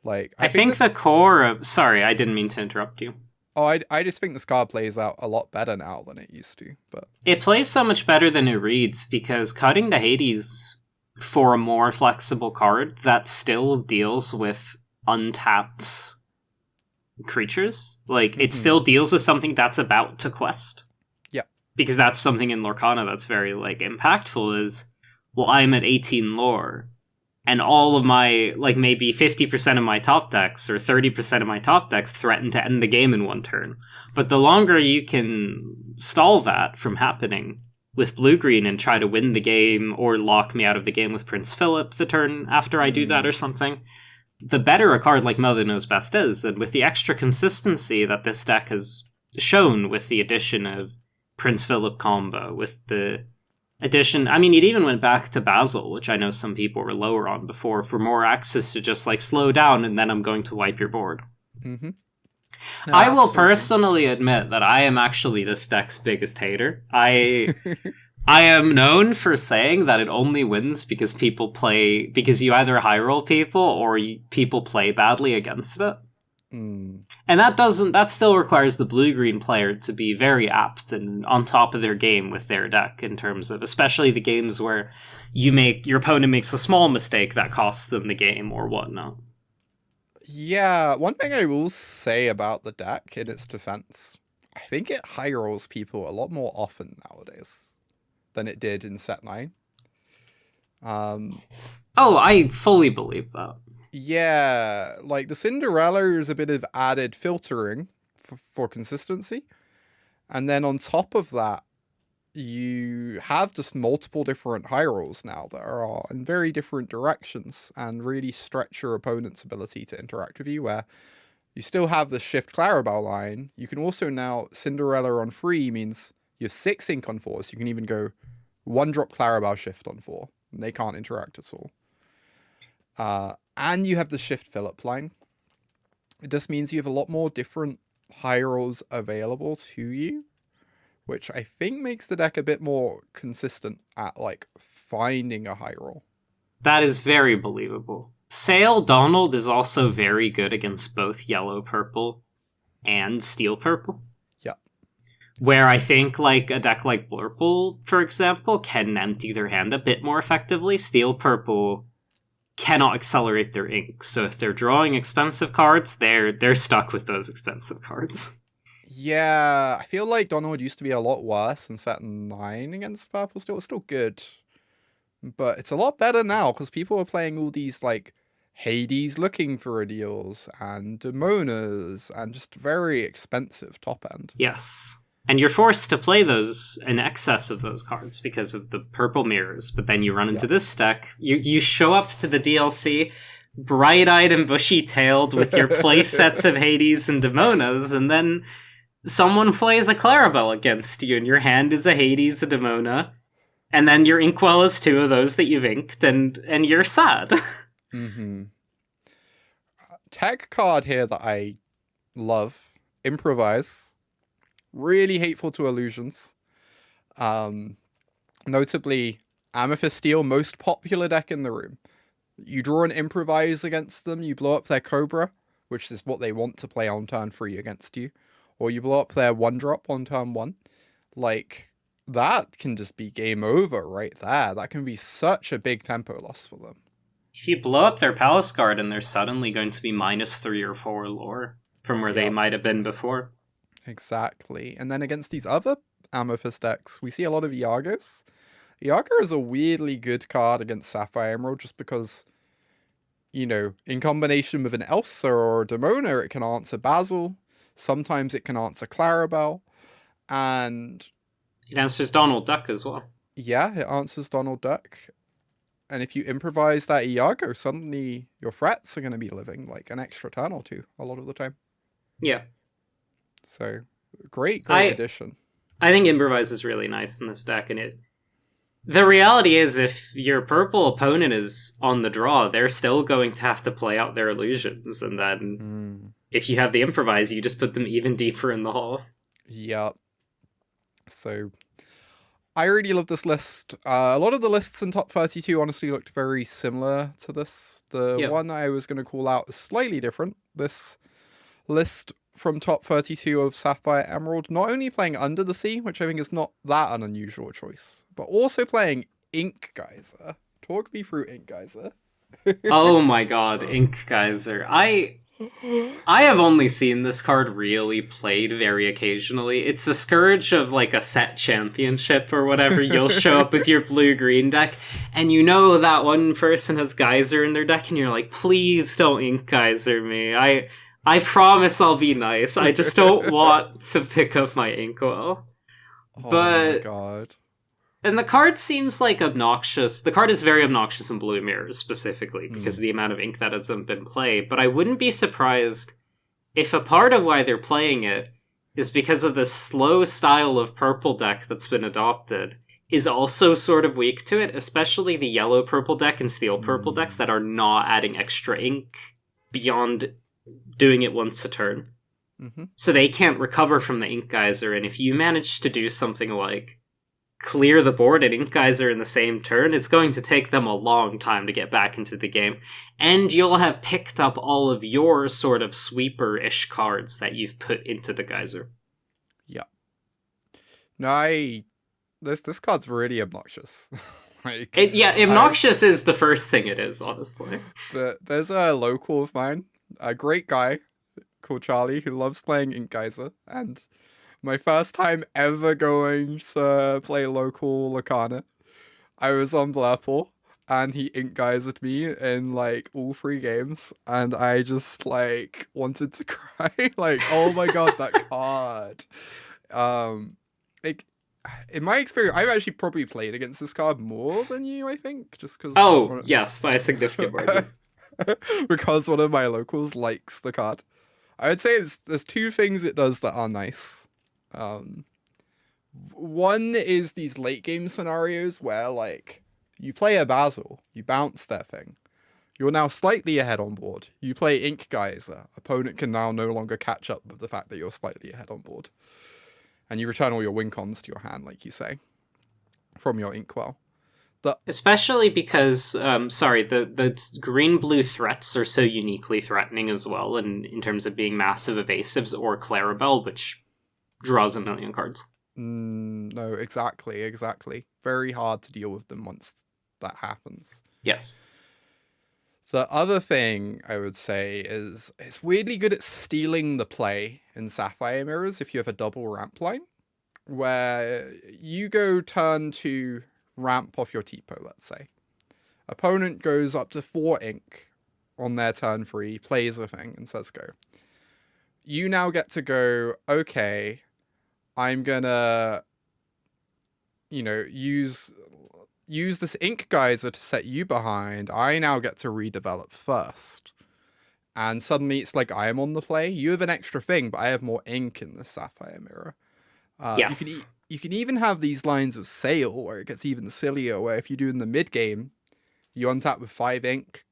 Like, I think the core of... Sorry, I didn't mean to interrupt you. Oh, I just think this card plays out a lot better now than it used to. But it plays so much better than it reads, because cutting the Hades for a more flexible card that still deals with untapped creatures, like, it still deals with something that's about to quest. Yeah. Because that's something in Lorcana that's very, like, impactful is, well, I'm at 18 lore, and all of my, like, maybe 50% of my top decks or 30% of my top decks threaten to end the game in one turn. But the longer you can stall that from happening with blue-green and try to win the game or lock me out of the game with Prince Philip the turn after I do that or something, the better a card like Mother Knows Best is. And with the extra consistency that this deck has shown with the addition of Prince Philip combo, with the addition, I mean, it even went back to Basil, which I know some people were lower on before, for more access to just, like, slow down and then I'm going to wipe your board. Mm-hmm. No, I will personally admit that I am actually this deck's biggest hater. I am known for saying that it only wins because you either high roll people or people play badly against it. And that still requires the blue-green player to be very apt and on top of their game with their deck, in terms of especially the games where your opponent makes a small mistake that costs them the game or whatnot. Yeah, one thing I will say about the deck in its defense, I think it high rolls people a lot more often nowadays than it did in set 9. I fully believe that. Yeah, like, the Cinderella is a bit of added filtering for consistency. And then on top of that, you have just multiple different high rolls now that are in very different directions and really stretch your opponent's ability to interact with you, where you still have the shift Clarabelle line. You can also now, Cinderella on 3 means you have 6 ink on 4, so you can even go 1-drop Clarabelle shift on 4, and they can't interact at all. And you have the shift Philip line. It just means you have a lot more different high rolls available to you, which I think makes the deck a bit more consistent at, like, finding a high roll. That is very believable. Sail Donald is also very good against both yellow-purple and steel-purple. Yeah. Where I think, like, a deck like Blurple, for example, can empty their hand a bit more effectively. Steel-purple cannot accelerate their ink, so if they're drawing expensive cards, they're stuck with those expensive cards. Yeah, I feel like Donald used to be a lot worse in set 9 against purple. It's still good, but it's a lot better now because people are playing all these, like, Hades looking for deals and Demonas and just very expensive top end. Yes. And you're forced to play those in excess of those cards because of the purple mirrors. But then you run into this deck. You show up to the DLC bright-eyed and bushy-tailed with your play sets of Hades and Demonas, and then someone plays a Clarabelle against you, and your hand is a Hades, a Demona, and then your Inkwell is two of those that you've inked, and you're sad. Mm-hmm. Tech card here that I love. Improvise. Really hateful to illusions. Notably, Amethyst Steel, most popular deck in the room. You draw an Improvise against them, you blow up their Cobra, which is what they want to play on turn 3 against you. Or you blow up their 1-drop on turn 1. Like, that can just be game over right there. That can be such a big tempo loss for them. If you blow up their Palace Guard and they're suddenly going to be -3 or 4 lore from where they might have been before. Exactly. And then against these other Amethyst decks, we see a lot of Iagos. Iago is a weirdly good card against Sapphire Emerald just because, you know, in combination with an Elsa or a Demona, it can answer Basil. Sometimes it can answer Clarabelle. And it answers Donald Duck as well. Yeah, it answers Donald Duck. And if you improvise that Iago, suddenly your threats are going to be living like an extra turn or two a lot of the time. Yeah. So, great addition. I think Improvise is really nice in this deck, and the reality is, if your purple opponent is on the draw, they're still going to have to play out their illusions, and then if you have the Improvise, you just put them even deeper in the hole. Yep. So, I really love this list. A lot of the lists in top 32 honestly looked very similar to this. The one I was going to call out is slightly different. This list from top 32 of Sapphire Emerald, not only playing Under the Sea, which I think is not that an unusual choice, but also playing Ink Geyser. Talk me through Ink Geyser. Oh my god, Ink Geyser. I have only seen this card really played very occasionally. It's the scourge of like a set championship or whatever. You'll show up with your blue-green deck, and you know that one person has Geyser in their deck, and you're like, please don't Ink Geyser me. I promise I'll be nice. I just don't want to pick up my Inkwell. Oh my god. And the card seems like obnoxious. The card is very obnoxious in Blue Mirrors, specifically, because of the amount of ink that hasn't been played. But I wouldn't be surprised if a part of why they're playing it is because of the slow style of purple deck that's been adopted is also sort of weak to it, especially the yellow purple deck and steel purple decks that are not adding extra ink beyond doing it once a turn. So they can't recover from the Ink Geyser, and if you manage to do something like clear the board and Ink Geyser in the same turn, it's going to take them a long time to get back into the game. And you'll have picked up all of your sort of sweeper-ish cards that you've put into the Geyser. Yeah. No, this card's really obnoxious. Obnoxious is the first thing it is, honestly. There's a local of mine, a great guy called Charlie, who loves playing Ink Geyser, and my first time ever going to play local Lorcana, I was on Blurple, and he Ink Geysered me in, like, all 3 games, and I just, like, wanted to cry. Like, oh my god, that card. Like, in my experience, I've actually probably played against this card more than you, I think, just because... Oh, yes, by a significant margin. Because one of my locals likes the card. I would say there's 2 things it does that are nice. One is these late game scenarios where, like, you play a Basil, you bounce their thing, you're now slightly ahead on board. You play Ink Geyser, opponent can now no longer catch up with the fact that you're slightly ahead on board, and you return all your win cons to your hand, like you say, from your Inkwell. Especially because, the green-blue threats are so uniquely threatening as well, and in terms of being massive evasives or Clarabelle, which draws a million cards. No, exactly. Very hard to deal with them once that happens. Yes. The other thing I would say is it's weirdly good at stealing the play in Sapphire Mirrors if you have a double ramp line, where you go turn 2 ramp off your Tipo, let's say. Opponent goes up to 4 ink on their turn 3, plays a thing, and says go. You now get to go, okay, I'm gonna, use this Ink Geyser to set you behind. I now get to redevelop first. and suddenly it's like I am on the play. You have an extra thing, but I have more ink in the Sapphire Mirror. Yes. You can even have these lines of sail where it gets even sillier, where if you do in the mid game, you untap with 5 ink,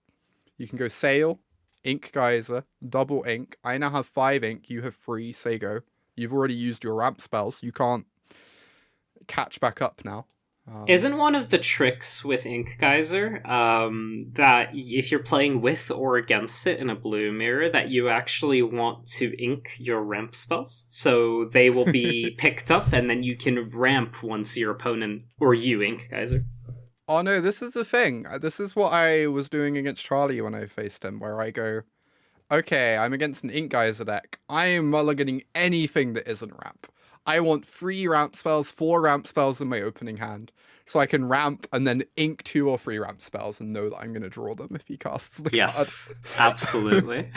you can go sail, ink geyser, double ink. I now have 5 ink, you have 3, say go. You've already used your ramp spells, you can't catch back up now. Isn't one of the tricks with Ink Geyser that if you're playing with or against it in a blue mirror, that you actually want to ink your ramp spells? So they will be picked up and then you can ramp once your opponent or you Ink Geyser. Oh no, this is the thing. This is what I was doing against Charlie when I faced him, where I go, okay, I'm against an Ink Geyser deck. I am mulliganing anything that isn't ramp. I want 3 ramp spells, 4 ramp spells in my opening hand. So I can ramp and then ink 2 or 3 ramp spells and know that I'm going to draw them if he casts the Yes, card. absolutely.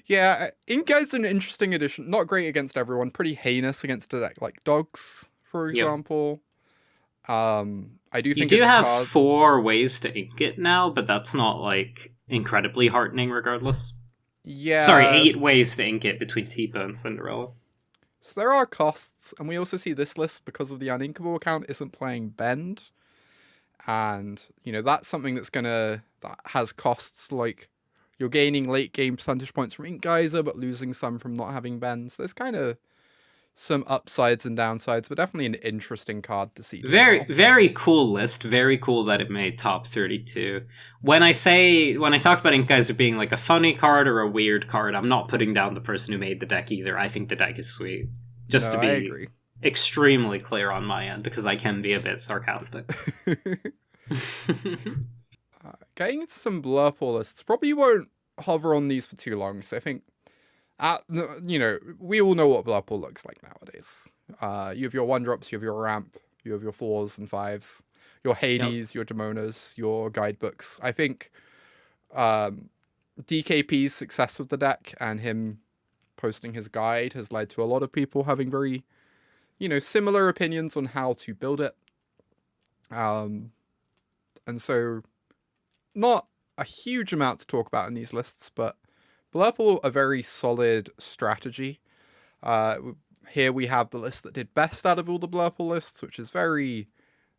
Yeah, Ink Geyser's an interesting addition. Not great against everyone. Pretty heinous against a deck like Dogs, for example. I do think you do have card... 4 ways to ink it now, but that's not like incredibly heartening regardless. Yeah. Sorry, 8 ways to ink it between T-Bow and Cinderella. So there are costs, and we also see this list, because of the uninkable account, isn't playing Bend. And, you know, that's something that has costs, like you're gaining late game percentage points from Ink Geyser, but losing some from not having Bend. So there's kind of some upsides and downsides, but definitely an interesting card to see. Very cool list. Very cool that it made top 32. When I talk about Ink Geyser being like a funny card or a weird card, I'm not putting down the person who made the deck either. I think the deck is sweet. Just to be extremely clear on my end, because I can be a bit sarcastic. Getting into some Blurple lists, probably won't hover on these for too long, so I think you know, we all know what Blurple looks like nowadays. You have your 1-drops, you have your ramp, you have your 4s and 5s, your Hades, your Demonas, your guidebooks. I think DKP's success with the deck and him posting his guide has led to a lot of people having very, you know, similar opinions on how to build it. And so not a huge amount to talk about in these lists, but Blurple, a very solid strategy. Here we have the list that did best out of all the Blurple lists, which is very,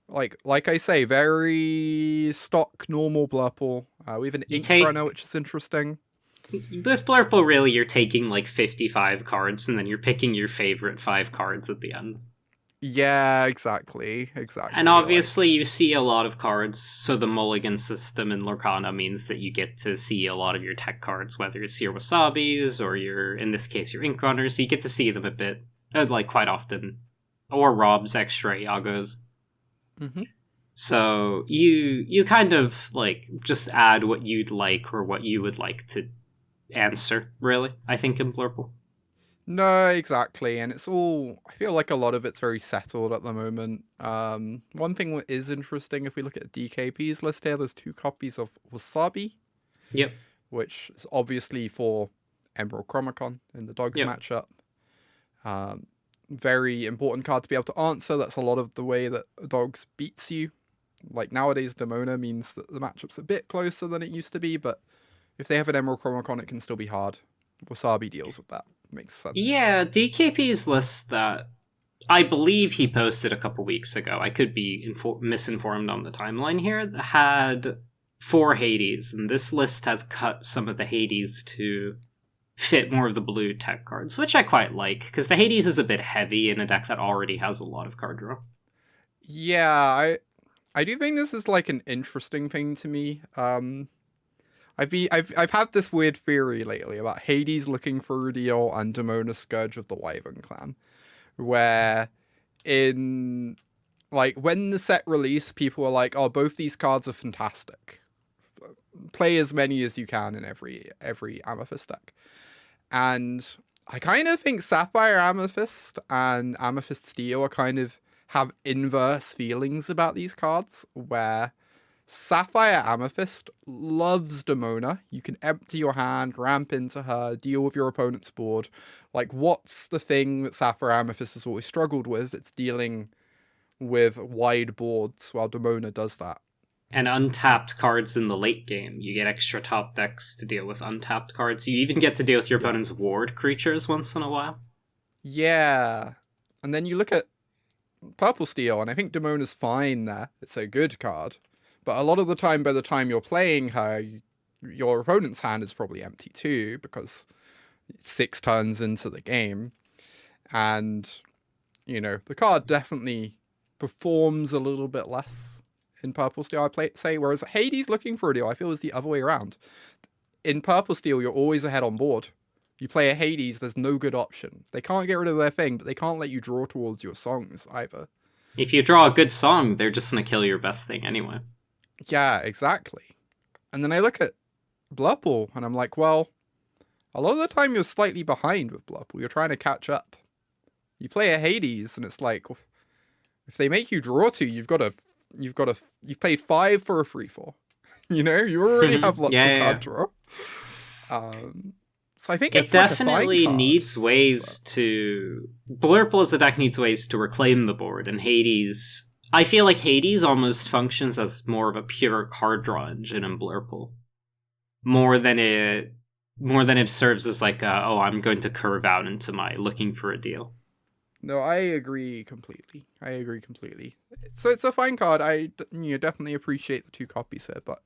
like I say, very stock normal Blurple. We have an Ink Runner, which is interesting. With Blurple, really, you're taking like 55 cards, and then you're picking your favorite 5 cards at the end. Yeah, exactly. And obviously you see a lot of cards, so the mulligan system in Lorcana means that you get to see a lot of your tech cards, whether it's your Wasabis or in this case, your Ink Runners, so you get to see them a bit, like quite often. Or Rob's extra Iagos. Mm-hmm. So you kind of like just add what you'd like or what you would like to answer, really, I think, in Blurple. No, exactly, and it's all, I feel like a lot of it's very settled at the moment. One thing that is interesting, if we look at DKP's list here, there's 2 copies of Wasabi. Yep. Which is obviously for Emerald Chromacon in the Dogs matchup. Very important card to be able to answer. That's a lot of the way that Dogs beats you. Like nowadays, Demona means that the matchup's a bit closer than it used to be, but if they have an Emerald Chromacon, it can still be hard. Wasabi deals with that. Makes sense. Yeah, DKP's list that I believe he posted a couple weeks ago, I could be misinformed on the timeline here, had 4 Hades, and this list has cut some of the Hades to fit more of the blue tech cards, which I quite like, because the Hades is a bit heavy in a deck that already has a lot of card draw. Yeah, I do think this is like an interesting thing to me. I've had this weird theory lately about Hades looking for a deal and Demona Scourge of the Wyvern Clan, where in like when the set released, people were like, "Oh, both these cards are fantastic. Play as many as you can in every Amethyst deck." And I kind of think Sapphire Amethyst and Amethyst Steel are kind of have inverse feelings about these cards, where Sapphire Amethyst loves Demona. You can empty your hand, ramp into her, deal with your opponent's board. Like, what's the thing that Sapphire Amethyst has always struggled with? It's dealing with wide boards, while Demona does that. And untapped cards in the late game. You get extra top decks to deal with untapped cards. You even get to deal with your opponent's ward creatures once in a while. Yeah. And then you look at Purple Steel, and I think Damona's fine there. It's a good card. But a lot of the time, by the time you're playing her, your opponent's hand is probably empty too, because it's 6 turns into the game. And, the card definitely performs a little bit less in Purple Steel, say, whereas Hades looking for a deal, I feel, is the other way around. In Purple Steel, you're always ahead on board. You play a Hades, there's no good option. They can't get rid of their thing, but they can't let you draw towards your songs either. If you draw a good song, they're just going to kill your best thing anyway. Yeah, exactly. And then I look at Blurple, and I'm like, well, a lot of the time you're slightly behind with Blurple. You're trying to catch up. You play a Hades, and it's like, if they make you draw 2, you've paid 5 for a 3/4. You already have lots of card draw. So I think it definitely needs ways to... Blurple as a deck needs ways to reclaim the board, and Hades... I feel like Hades almost functions as more of a pure card draw engine in Blurple. More than it serves as like, I'm going to curve out into my looking for a deal. No, I agree completely. So it's a fine card. I definitely appreciate the 2 copies here, but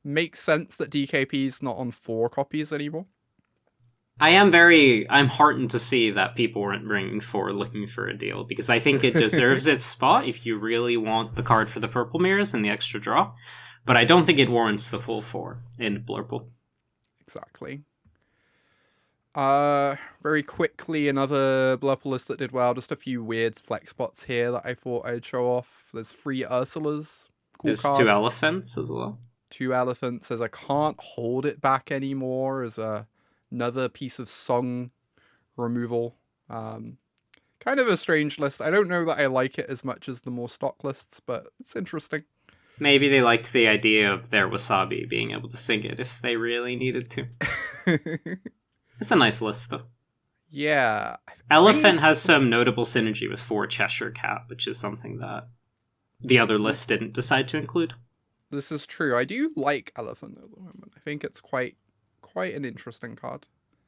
makes sense that DKP is not on 4 copies anymore. I'm heartened to see that people weren't bringing 4 looking for a deal, because I think it deserves its spot if you really want the card for the purple mirrors and the extra draw, but I don't think it warrants the full 4 in Blurple. Exactly. Very quickly, another Blurple list that did well. Just a few weird flex spots here that I thought I'd show off. There's 3 Ursulas. Cool There's card. 2 elephants as well. 2 elephants. There's I can't hold it back anymore as another piece of song removal. Kind of a strange list. I don't know that I like it as much as the more stock lists, but it's interesting. Maybe they liked the idea of their Wasabi being able to sing it if they really needed to. It's a nice list, though. Yeah. Elephant has some notable synergy with 4 Cheshire Cat, which is something that the other list didn't decide to include. This is true. I do like Elephant at the moment. I think it's quite an interesting card.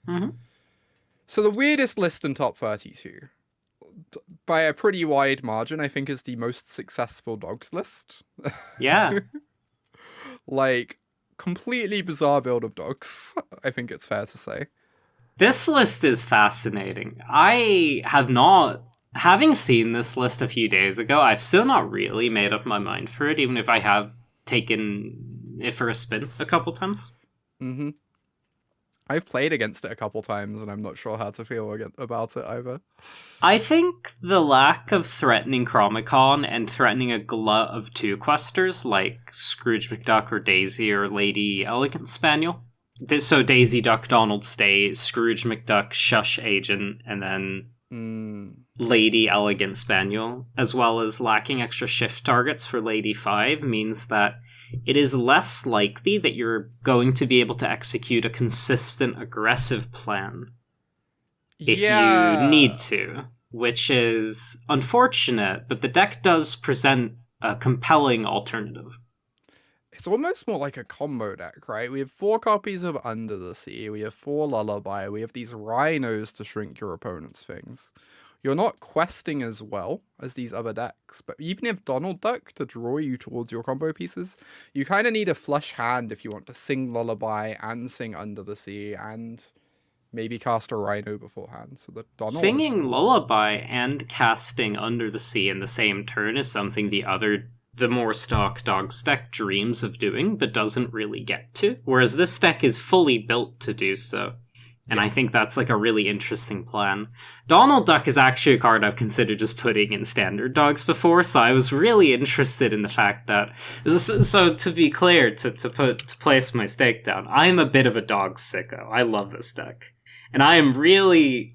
Mm-hmm. So the weirdest list in top 32, by a pretty wide margin, I think is the most successful dogs list. Yeah. Like, completely bizarre build of dogs, I think it's fair to say. This list is fascinating. Having seen this list a few days ago, I've still not really made up my mind for it, even if I have taken it for a spin a couple times. Mm-hmm. I've played against it a couple times, and I'm not sure how to feel about it either. I think the lack of threatening Chromicon and threatening a glut of 2 questers, like Scrooge McDuck or Daisy or Lady Elegant Spaniel. So Daisy Duck, Donald Stay, Scrooge McDuck, Shush Agent, and then Lady Elegant Spaniel, as well as lacking extra shift targets for Lady 5, means that it is less likely that you're going to be able to execute a consistent aggressive plan if you need to, which is unfortunate, but the deck does present a compelling alternative. It's almost more like a combo deck, right? We have 4 copies of Under the Sea, we have 4 Lullaby, we have these rhinos to shrink your opponent's things. You're not questing as well as these other decks, but even if Donald Duck to draw you towards your combo pieces, you kind of need a flush hand if you want to sing Lullaby and sing Under the Sea and maybe cast a Rhino beforehand. So the Donald Singing Lullaby and casting Under the Sea in the same turn is something the more stock Dogs deck dreams of doing, but doesn't really get to, whereas this deck is fully built to do so. And I think that's like a really interesting plan. Donald Duck is actually a card I've considered just putting in standard dogs before, so I was really interested in the fact that... So to be clear, to place my stake down, I am a bit of a dog sicko. I love this deck. And I am really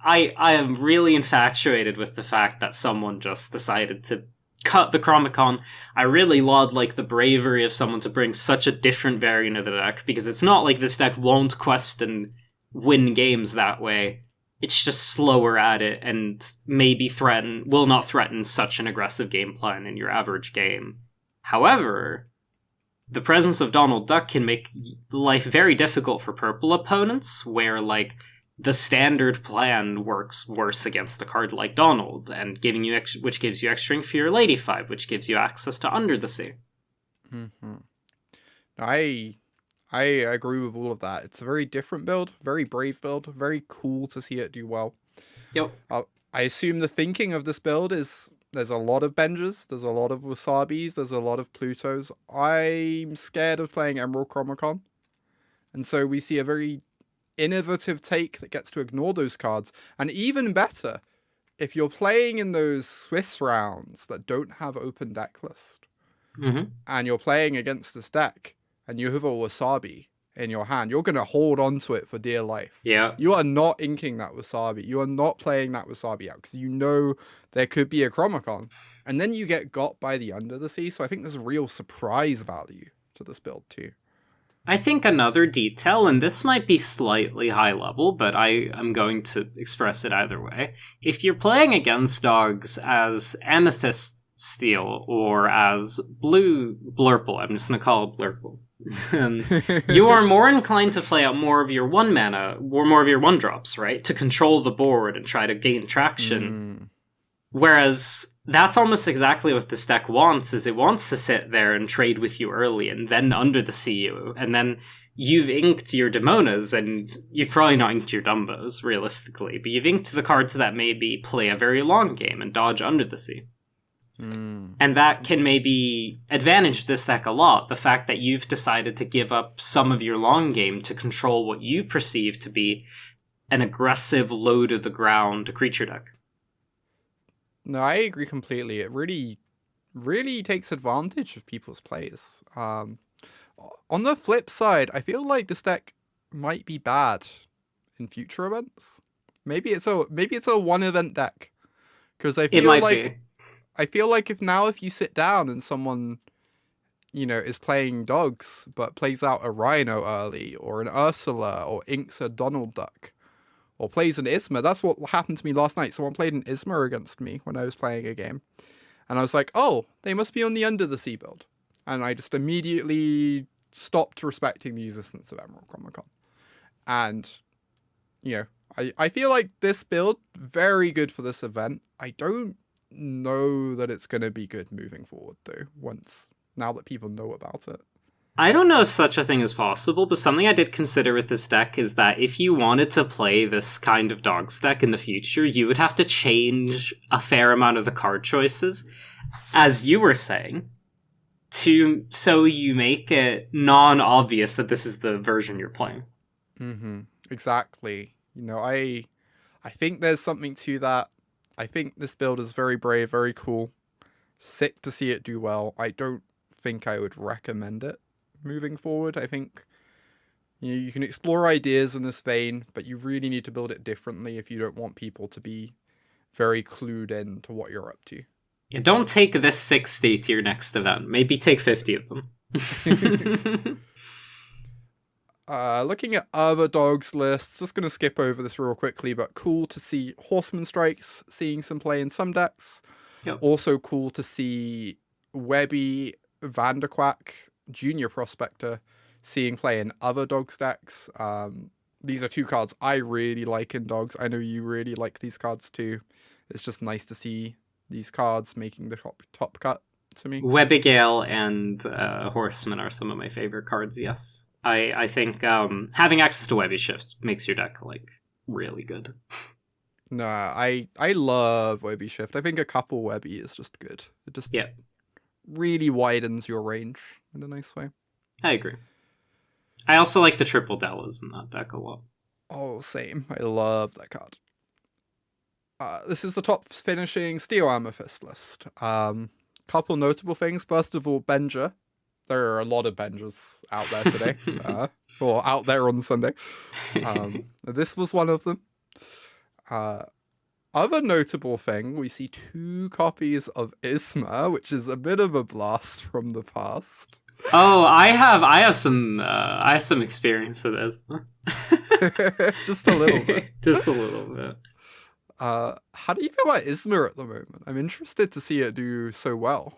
infatuated with the fact that someone just decided to cut the Chromicon. I really laud like the bravery of someone to bring such a different variant of the deck, because it's not like this deck won't quest and win games that way. It's just slower at it and maybe will not threaten such an aggressive game plan in your average game. However, the presence of Donald Duck can make life very difficult for purple opponents, where, like, the standard plan works worse against a card like Donald, and giving you which gives you extra for your Lady 5, which gives you access to Under the Sea. Mm-hmm. I agree with all of that. It's a very different build, very brave build, very cool to see it do well. Yep. I assume the thinking of this build is there's a lot of Benjas, there's a lot of Wasabis, there's a lot of Plutos. I'm scared of playing Emerald Chromacon. And so we see a very innovative take that gets to ignore those cards. And even better, if you're playing in those Swiss rounds that don't have open deck list, and you're playing against this deck, and you have a Wasabi in your hand, you're going to hold on to it for dear life. Yeah. You are not inking that Wasabi. You are not playing that Wasabi out because you know there could be a Chromacon. And then you get got by the Under the Sea. So I think there's real surprise value to this build too. I think another detail, and this might be slightly high level, but I am going to express it either way. If you're playing against dogs as Amethyst Steel or as Blue Blurple, I'm just going to call it Blurple, you are more inclined to play out more of your 1 mana, or more of your 1-drops, right? To control the board and try to gain traction. Whereas that's almost exactly what this deck wants, is it wants to sit there and trade with you early and then Under the Sea you, and then you've inked your Demonas, and you've probably not inked your Dumbos, realistically, but you've inked the cards that maybe play a very long game and dodge Under the Sea. And that can maybe advantage this deck a lot, the fact that you've decided to give up some of your long game to control what you perceive to be an aggressive, low-to-the-ground creature deck. No, I agree completely. It really takes advantage of people's plays. On the flip side, I feel like this deck might be bad in future events. Maybe it's a one event deck, because I feel like if you sit down and someone, is playing dogs but plays out a Rhino early, or an Ursula, or inks a Donald Duck, or plays an Isma. That's what happened to me last night. Someone played an Isma against me when I was playing a game. And I was like, oh, they must be on the Under the Sea build. And I just immediately stopped respecting the existence of Emerald Chromacon. And, I feel like this build, very good for this event. I don't know that it's going to be good moving forward, though, now that people know about it. I don't know if such a thing is possible, but something I did consider with this deck is that if you wanted to play this kind of dogs deck in the future, you would have to change a fair amount of the card choices, as you were saying, so you make it non-obvious that this is the version you're playing. Exactly. I think there's something to that. I think this build is very brave, very cool. Sick to see it do well. I don't think I would recommend it moving forward. I think you can explore ideas in this vein, but you really need to build it differently if you don't want people to be very clued in to what you're up to. Yeah, don't take this 60 to your next event. Maybe take 50 of them. Looking at other dogs lists, just going to skip over this real quickly, but cool to see Horseman Strikes seeing some play in some decks. Yep. Also cool to see Webby Vanderquack, Junior Prospector, seeing play in other dogs decks. These are 2 cards I really like in dogs. I know you really like these cards too. It's just nice to see these cards making the top cut to me. Webbigale and Horseman are some of my favorite cards, yes. I think having access to Webby Shift makes your deck, really good. No, I love Webby Shift. I think a couple Webby is just good. It just really widens your range in a nice way. I agree. I also like the triple Dellas in that deck a lot. Oh, same. I love that card. This is the top finishing Steel Amethyst list. Couple notable things. First of all, Benja. There are a lot of Benjas out there today. Or out there on Sunday. This was one of them. Other notable thing, we see 2 copies of Isma, which is a bit of a blast from the past. Oh, I have some experience with Isma. Just a little bit. Just a little bit. How do you feel about Isma at the moment? I'm interested to see it do so well.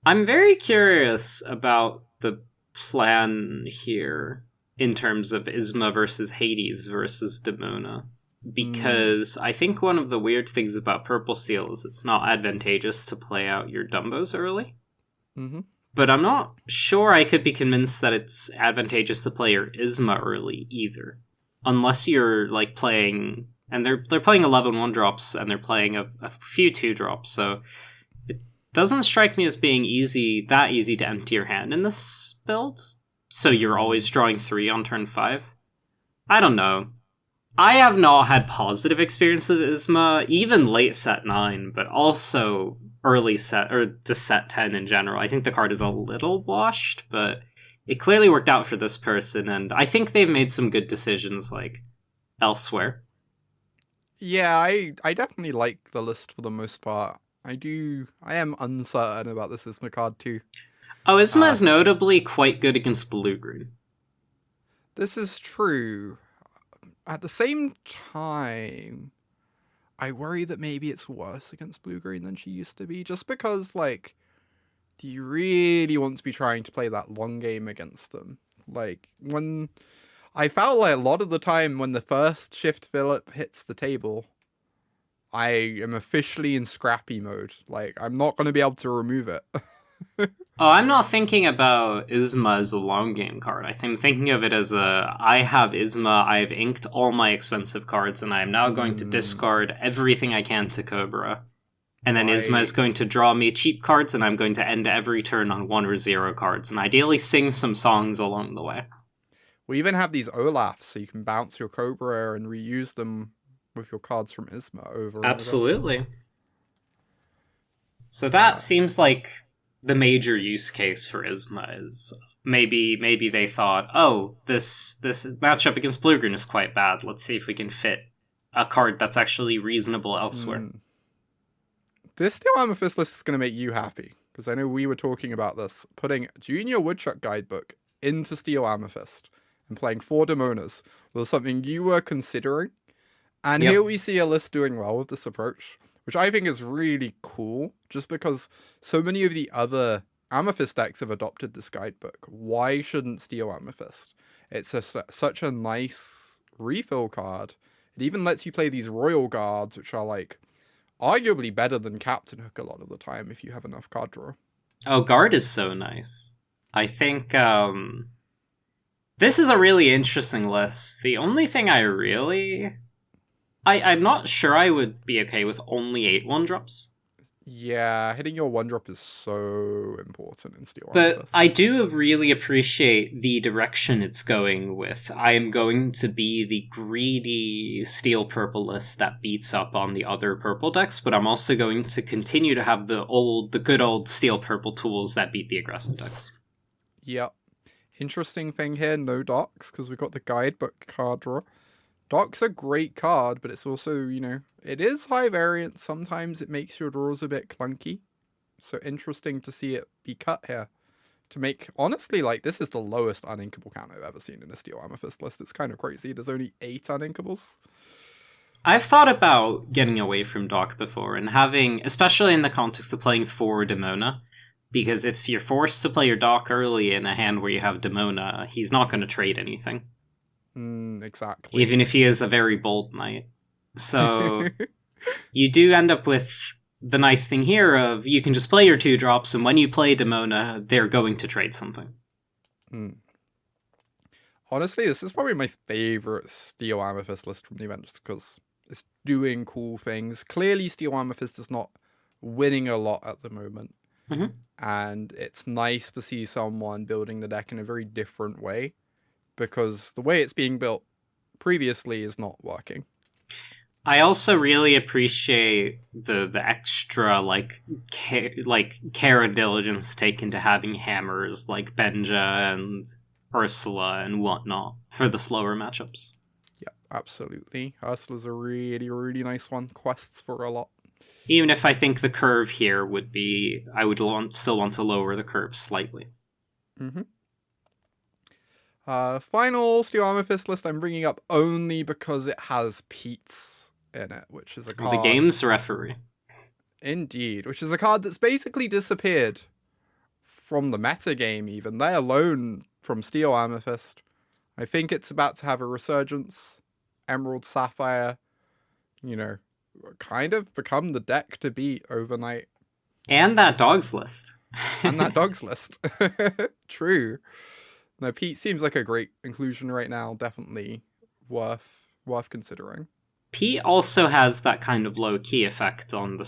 I'm very curious about the plan here in terms of Isma versus Hades versus Demona. Mm, Because I think one of the weird things about Purple Seal is it's not advantageous to play out your Dumbos early. mm-hmm. But I'm not sure I could be convinced that it's advantageous to play your Isma early either. Unless you're like playing and they're playing 11 1-drops and they're playing a few 2-drops, so it doesn't strike me as being that easy to empty your hand in this build. So you're always Mm. drawing 3 on turn 5. I don't know. I have not had positive experience with Isma, even late set 9, but also early set, or just set 10 in general. I think the card is a little washed, but it clearly worked out for this person, and I think they've made some good decisions, like, elsewhere. Yeah, I definitely like the list for the most part. I am uncertain about this Isma card too. Oh, Isma Uh, is notably quite good against blue-green. this is true. At the same time, I worry that maybe it's worse against blue green than she used to be, just because, like, do you really want to be trying to play that long game against them? Like, when I felt like a lot of the time when the first Shift Phillip hits the table, I am officially in scrappy mode. Like, I'm not going to be able to remove it. Oh, I'm not thinking about Isma as a long game card. I'm thinking of it as I have Isma, I've inked all my expensive cards, and I am now going to discard everything I can to Cobra. And then Isma is I going to draw me cheap cards, and I'm going to end every turn on 1 or 0 cards, and ideally sing some songs along the way. We even have these Olafs, so you can bounce your Cobra and reuse them with your cards from Isma over and over. Absolutely. So that Uh, seems like the major use case for Isma is maybe they thought, oh, this matchup against blue green is quite bad. Let's see if we can fit a card that's actually reasonable elsewhere. This Steel Amethyst list is going to make you happy, because I know we were talking about this. Putting Junior Woodchuck Guidebook into Steel Amethyst and playing 4 Demonas was something you were considering. And Yep. here we see a list doing well with this approach, which I think is really cool, just because so many of the other Amethyst decks have adopted this guidebook. Why shouldn't Steel Amethyst? It's such a nice refill card. It even lets you play these Royal Guards, which are like arguably better than Captain Hook a lot of the time if you have enough card draw. Oh, guard is so nice. I think this is a really interesting list. The only thing I'm not sure I would be okay with only 8 1-drops. Yeah, hitting your 1-drop is so important in Steel But Amethyst. I do really appreciate the direction it's going with. I am going to be the greedy steel purple list that beats up on the other purple decks, but I'm also going to continue to have the good old steel purple tools that beat the aggressive decks. Yep. Interesting thing here, no docks, because we've got the guidebook card draw. Doc's a great card, but it's also, it is high variance. Sometimes it makes your draws a bit clunky. So interesting to see it be cut here. To make, honestly, like, this is the lowest uninkable count I've ever seen in a Steel Amethyst list. It's kind of crazy. There's only 8 uninkables. I've thought about getting away from Doc before and having, especially in the context of playing 4 Demona, because if you're forced to play your Doc early in a hand where you have Demona, he's not going to trade anything. Exactly. Even if he is a very bold knight. So you do end up with the nice thing here of you can just play your 2-drops, and when you play Demona, they're going to trade something. Honestly, this is probably my favorite Steel Amethyst list from the event, just because it's doing cool things. Clearly, Steel Amethyst is not winning a lot at the moment. Mm-hmm. And it's nice to see someone building the deck in a very different way, because the way it's being built previously is not working. I also really appreciate the extra care and diligence taken to having hammers like Benja and Ursula and whatnot for the slower matchups. Yeah, absolutely. Ursula's a really, really nice one. Quests for a lot. Even if I think the curve here would be, I would still want to lower the curve slightly. Mm-hmm. Final Steel Amethyst list I'm bringing up only because it has Pete's in it, which is a card. The game's referee. Indeed, which is a card that's basically disappeared from the metagame even. They alone from Steel Amethyst. I think it's about to have a resurgence. Emerald Sapphire, kind of become the deck to beat overnight. And that dogs list. And that dogs list. True. No, Pete seems like a great inclusion right now. Definitely worth considering. Pete also has that kind of low-key effect on the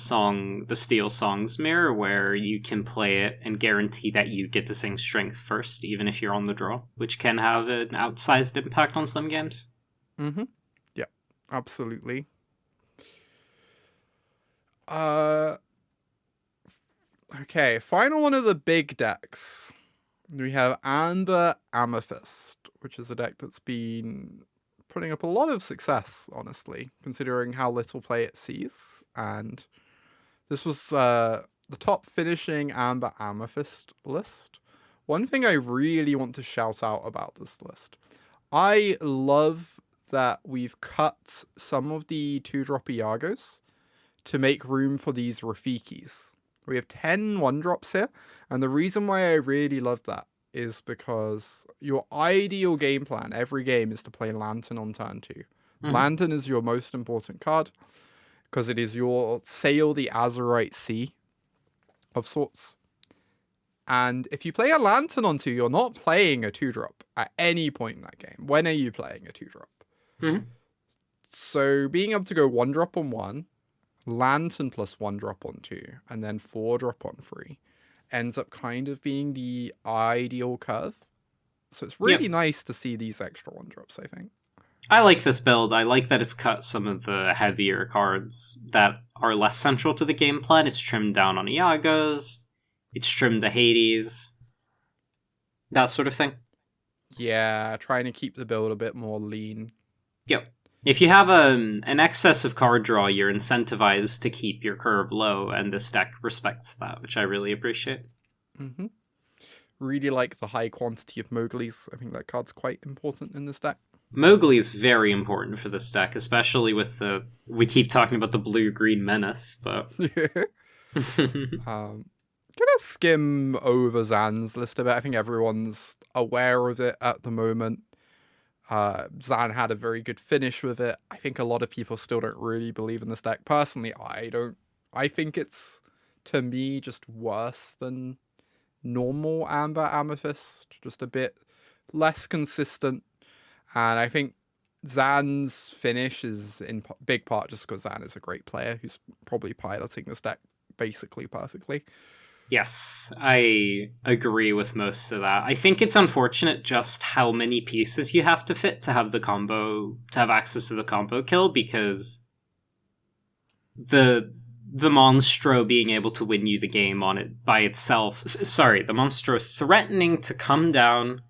Steel Songs Mirror, where you can play it and guarantee that you get to sing Strength first, even if you're on the draw, which can have an outsized impact on some games. Mm-hmm. Yeah, absolutely. Okay, final one of the big decks. We have Amber Amethyst, which is a deck that's been putting up a lot of success, honestly, considering how little play it sees. And this was the top finishing Amber Amethyst list. One thing I really want to shout out about this list, I love that we've cut some of the 2-drop Iagos to make room for these Rafikis. We have 10 1-drops here, and the reason why I really love that is because your ideal game plan every game is to play Lantern on turn 2. Mm-hmm. Lantern is your most important card because it is your Sail the Azurite Sea of sorts. And if you play a Lantern on 2, you're not playing a 2-drop at any point in that game. When are you playing a 2-drop? Mm-hmm. So being able to go 1-drop on 1, Lantern plus 1-drop on 2, and then 4-drop on 3 ends up kind of being the ideal curve. So it's really nice to see these extra 1-drops, I think. I like this build. I like that it's cut some of the heavier cards that are less central to the game plan. It's trimmed down on Iagos. It's trimmed the Hades. That sort of thing. Yeah, trying to keep the build a bit more lean. Yep. If you have an excess of card draw, you're incentivized to keep your curve low, and this deck respects that, which I really appreciate. Mm-hmm. Really like the high quantity of Mowgli's. I think that card's quite important in this deck. Mowgli is very important for this deck, especially with we keep talking about the blue-green menace, but... Gonna skim over Zan's list a bit. I think everyone's aware of it at the moment. Zan had a very good finish with it. I think a lot of people still don't really believe in this deck. Personally, I don't. I think it's, to me, just worse than normal Amber Amethyst. Just a bit less consistent. And I think Zan's finish is in big part just because Zan is a great player who's probably piloting this deck basically perfectly. Yes, I agree with most of that. I think it's unfortunate just how many pieces you have to fit to have access to the combo kill, because the Monstro being able to win you the game on it by itself, the Monstro threatening to come down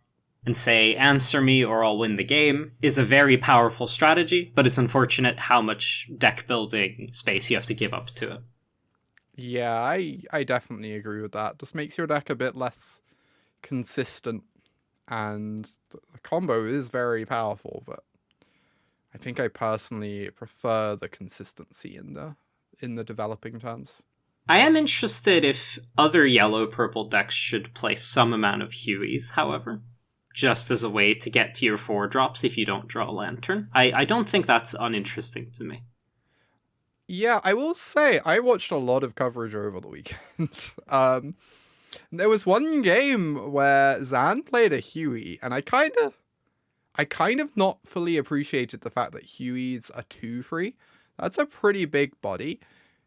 and say, answer me or I'll win the game, is a very powerful strategy, but it's unfortunate how much deck building space you have to give up to it. Yeah, I definitely agree with that. Just makes your deck a bit less consistent, and the combo is very powerful, but I think I personally prefer the consistency in the developing turns. I am interested if other yellow-purple decks should play some amount of Hueys, however, just as a way to get to your 4-drops if you don't draw a Lantern. I don't think that's uninteresting to me. Yeah, I will say I watched a lot of coverage over the weekend. There was one game where Zan played a Huey, and I kind of not fully appreciated the fact that Huey's a 2/3. That's a pretty big body.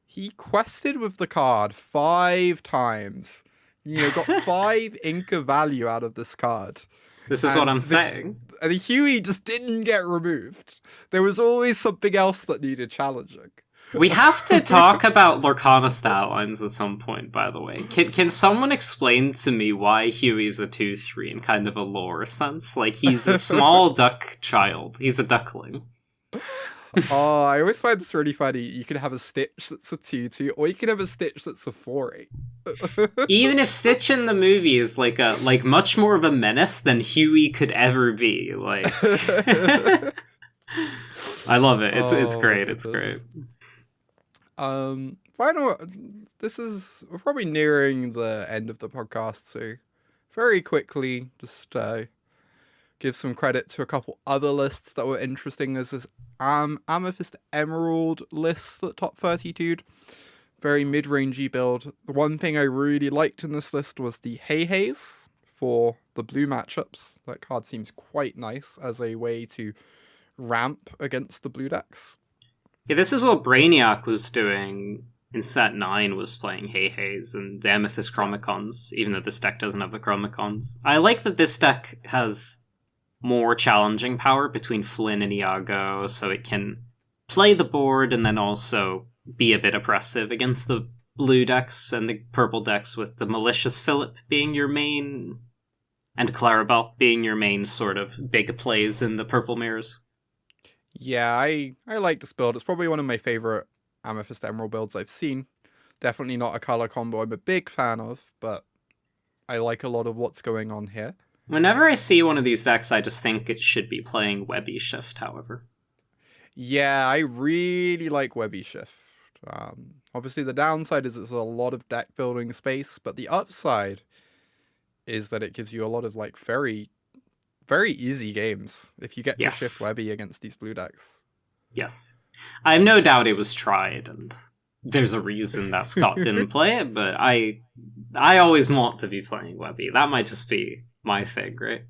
He quested with the card 5 times. Got 5 Inca value out of this card. This is what I'm saying. And the Huey just didn't get removed. There was always something else that needed challenging. We have to talk about Lorcana stat lines at some point, by the way. Can someone explain to me why Huey's a 2/3 in kind of a lore sense? Like, he's a small duck child. He's a duckling. Oh, I always find this really funny. You can have a Stitch that's a 2/2, or you can have a Stitch that's a 4/8. Even if Stitch in the movie is like much more of a menace than Huey could ever be, like... I love it. It's great. It's great. final. This is we're probably nearing the end of the podcast, so very quickly, just give some credit to a couple other lists that were interesting. There's this Amethyst Emerald list that top 32'd. Very mid-rangey build. The one thing I really liked in this list was the Hey Haze for the blue matchups. That card seems quite nice as a way to ramp against the blue decks. Yeah, this is what Brainiac was doing in set 9, was playing Hey Haze and the Amethyst Chromicons, even though this deck doesn't have the Chromicons. I like that this deck has more challenging power between Flynn and Iago, so it can play the board and then also be a bit oppressive against the blue decks and the purple decks, with the Malicious Philip being your main and Clarabelle being your main sort of big plays in the purple mirrors. Yeah, I like this build. It's probably one of my favorite Amethyst Emerald builds I've seen. Definitely not a color combo I'm a big fan of, but I like a lot of what's going on here. Whenever I see one of these decks, I just think it should be playing Webby Shift, however. Yeah, I really like Webby Shift. Obviously, the downside is it's a lot of deck building space, but the upside is that it gives you a lot of like very, very easy games if you get to shift Webby against these blue decks. Yes. I have no doubt it was tried, and there's a reason that Scott didn't play it, but I always want to be playing Webby. That might just be my thing, right?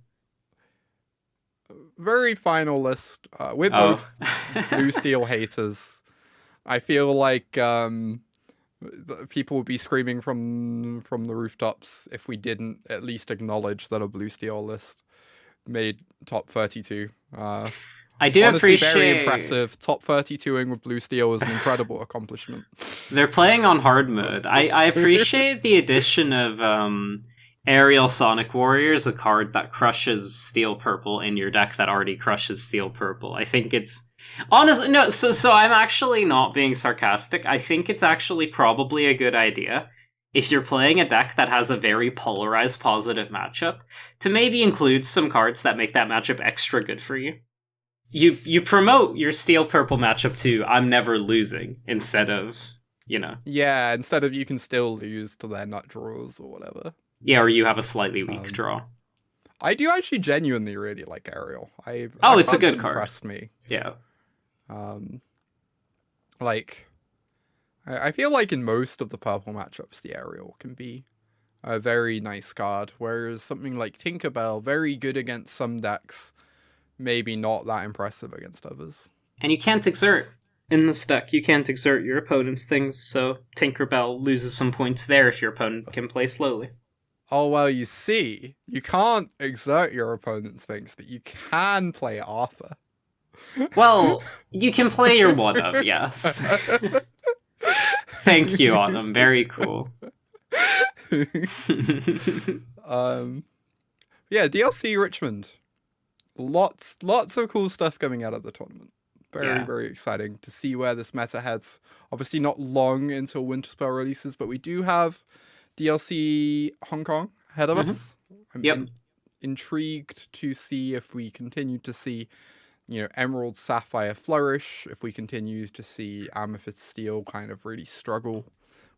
Very final list. We're both blue steel haters. I feel like people would be screaming from the rooftops if we didn't at least acknowledge that a blue steel list made top 32. I do honestly, appreciate... very impressive. Top 32ing with blue steel is an incredible accomplishment. They're playing on hard mode. I appreciate the addition of Aerial Sonic Warriors, a card that crushes steel purple in your deck that already crushes steel purple. I think it's... Honestly, no, so I'm actually not being sarcastic. I think it's actually probably a good idea, if you're playing a deck that has a very polarized positive matchup, to maybe include some cards that make that matchup extra good for you. You promote your steel purple matchup to I'm never losing, instead of, you know. Yeah, instead of you can still lose to their nut draws or whatever. Yeah, or you have a slightly weak draw. I do actually genuinely really like Aerial. It's a good card. Impressed me. Yeah. I feel like in most of the purple matchups, the Aerial can be a very nice card, whereas something like Tinkerbell, very good against some decks, maybe not that impressive against others. And you can't exert in this deck. You can't exert your opponent's things, so Tinkerbell loses some points there if your opponent can play slowly. Oh, well, you see, you can't exert your opponent's things, but you can play Arthur. Well, you can play your one of, yes. Thank you, Autumn. Very cool. Yeah, DLC Richmond. Lots of cool stuff coming out of the tournament. Very exciting to see where this meta heads. Obviously not long until Winterspell releases, but we do have DLC Hong Kong ahead of us. I'm intrigued to see if we continue to see, Emerald Sapphire flourish, if we continue to see Amethyst Steel kind of really struggle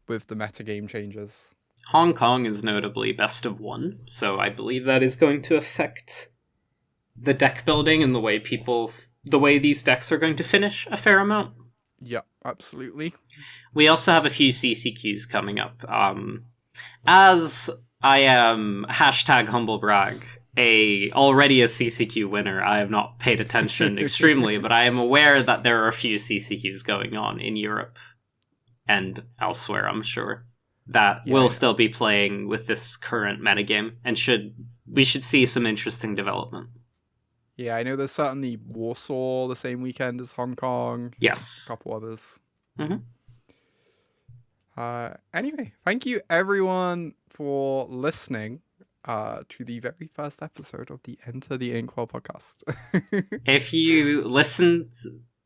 with the metagame changes. Hong Kong is notably best of one, so I believe that is going to affect the deck building and the way these decks are going to finish a fair amount. Yeah, absolutely. We also have a few CCQs coming up. As I am #humblebrag, already a CCQ winner, I have not paid attention extremely, but I am aware that there are a few CCQs going on in Europe and elsewhere, I'm sure, that will still be playing with this current metagame, and we should see some interesting development. Yeah, I know there's certainly Warsaw the same weekend as Hong Kong. Yes. A couple others. Mm-hmm. Anyway, thank you everyone for listening to the very first episode of the Enter the Inkwell podcast. If you listened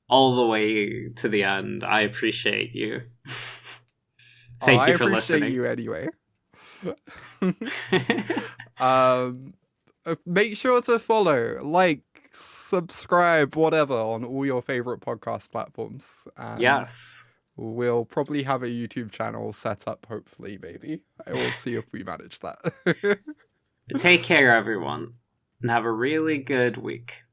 all the way to the end, I appreciate you. Thank you for listening. I appreciate you anyway. Make sure to follow, like, subscribe, whatever, on all your favorite podcast platforms. And yes. We'll probably have a YouTube channel set up, hopefully, maybe. I will see if we manage that. Take care, everyone, and have a really good week.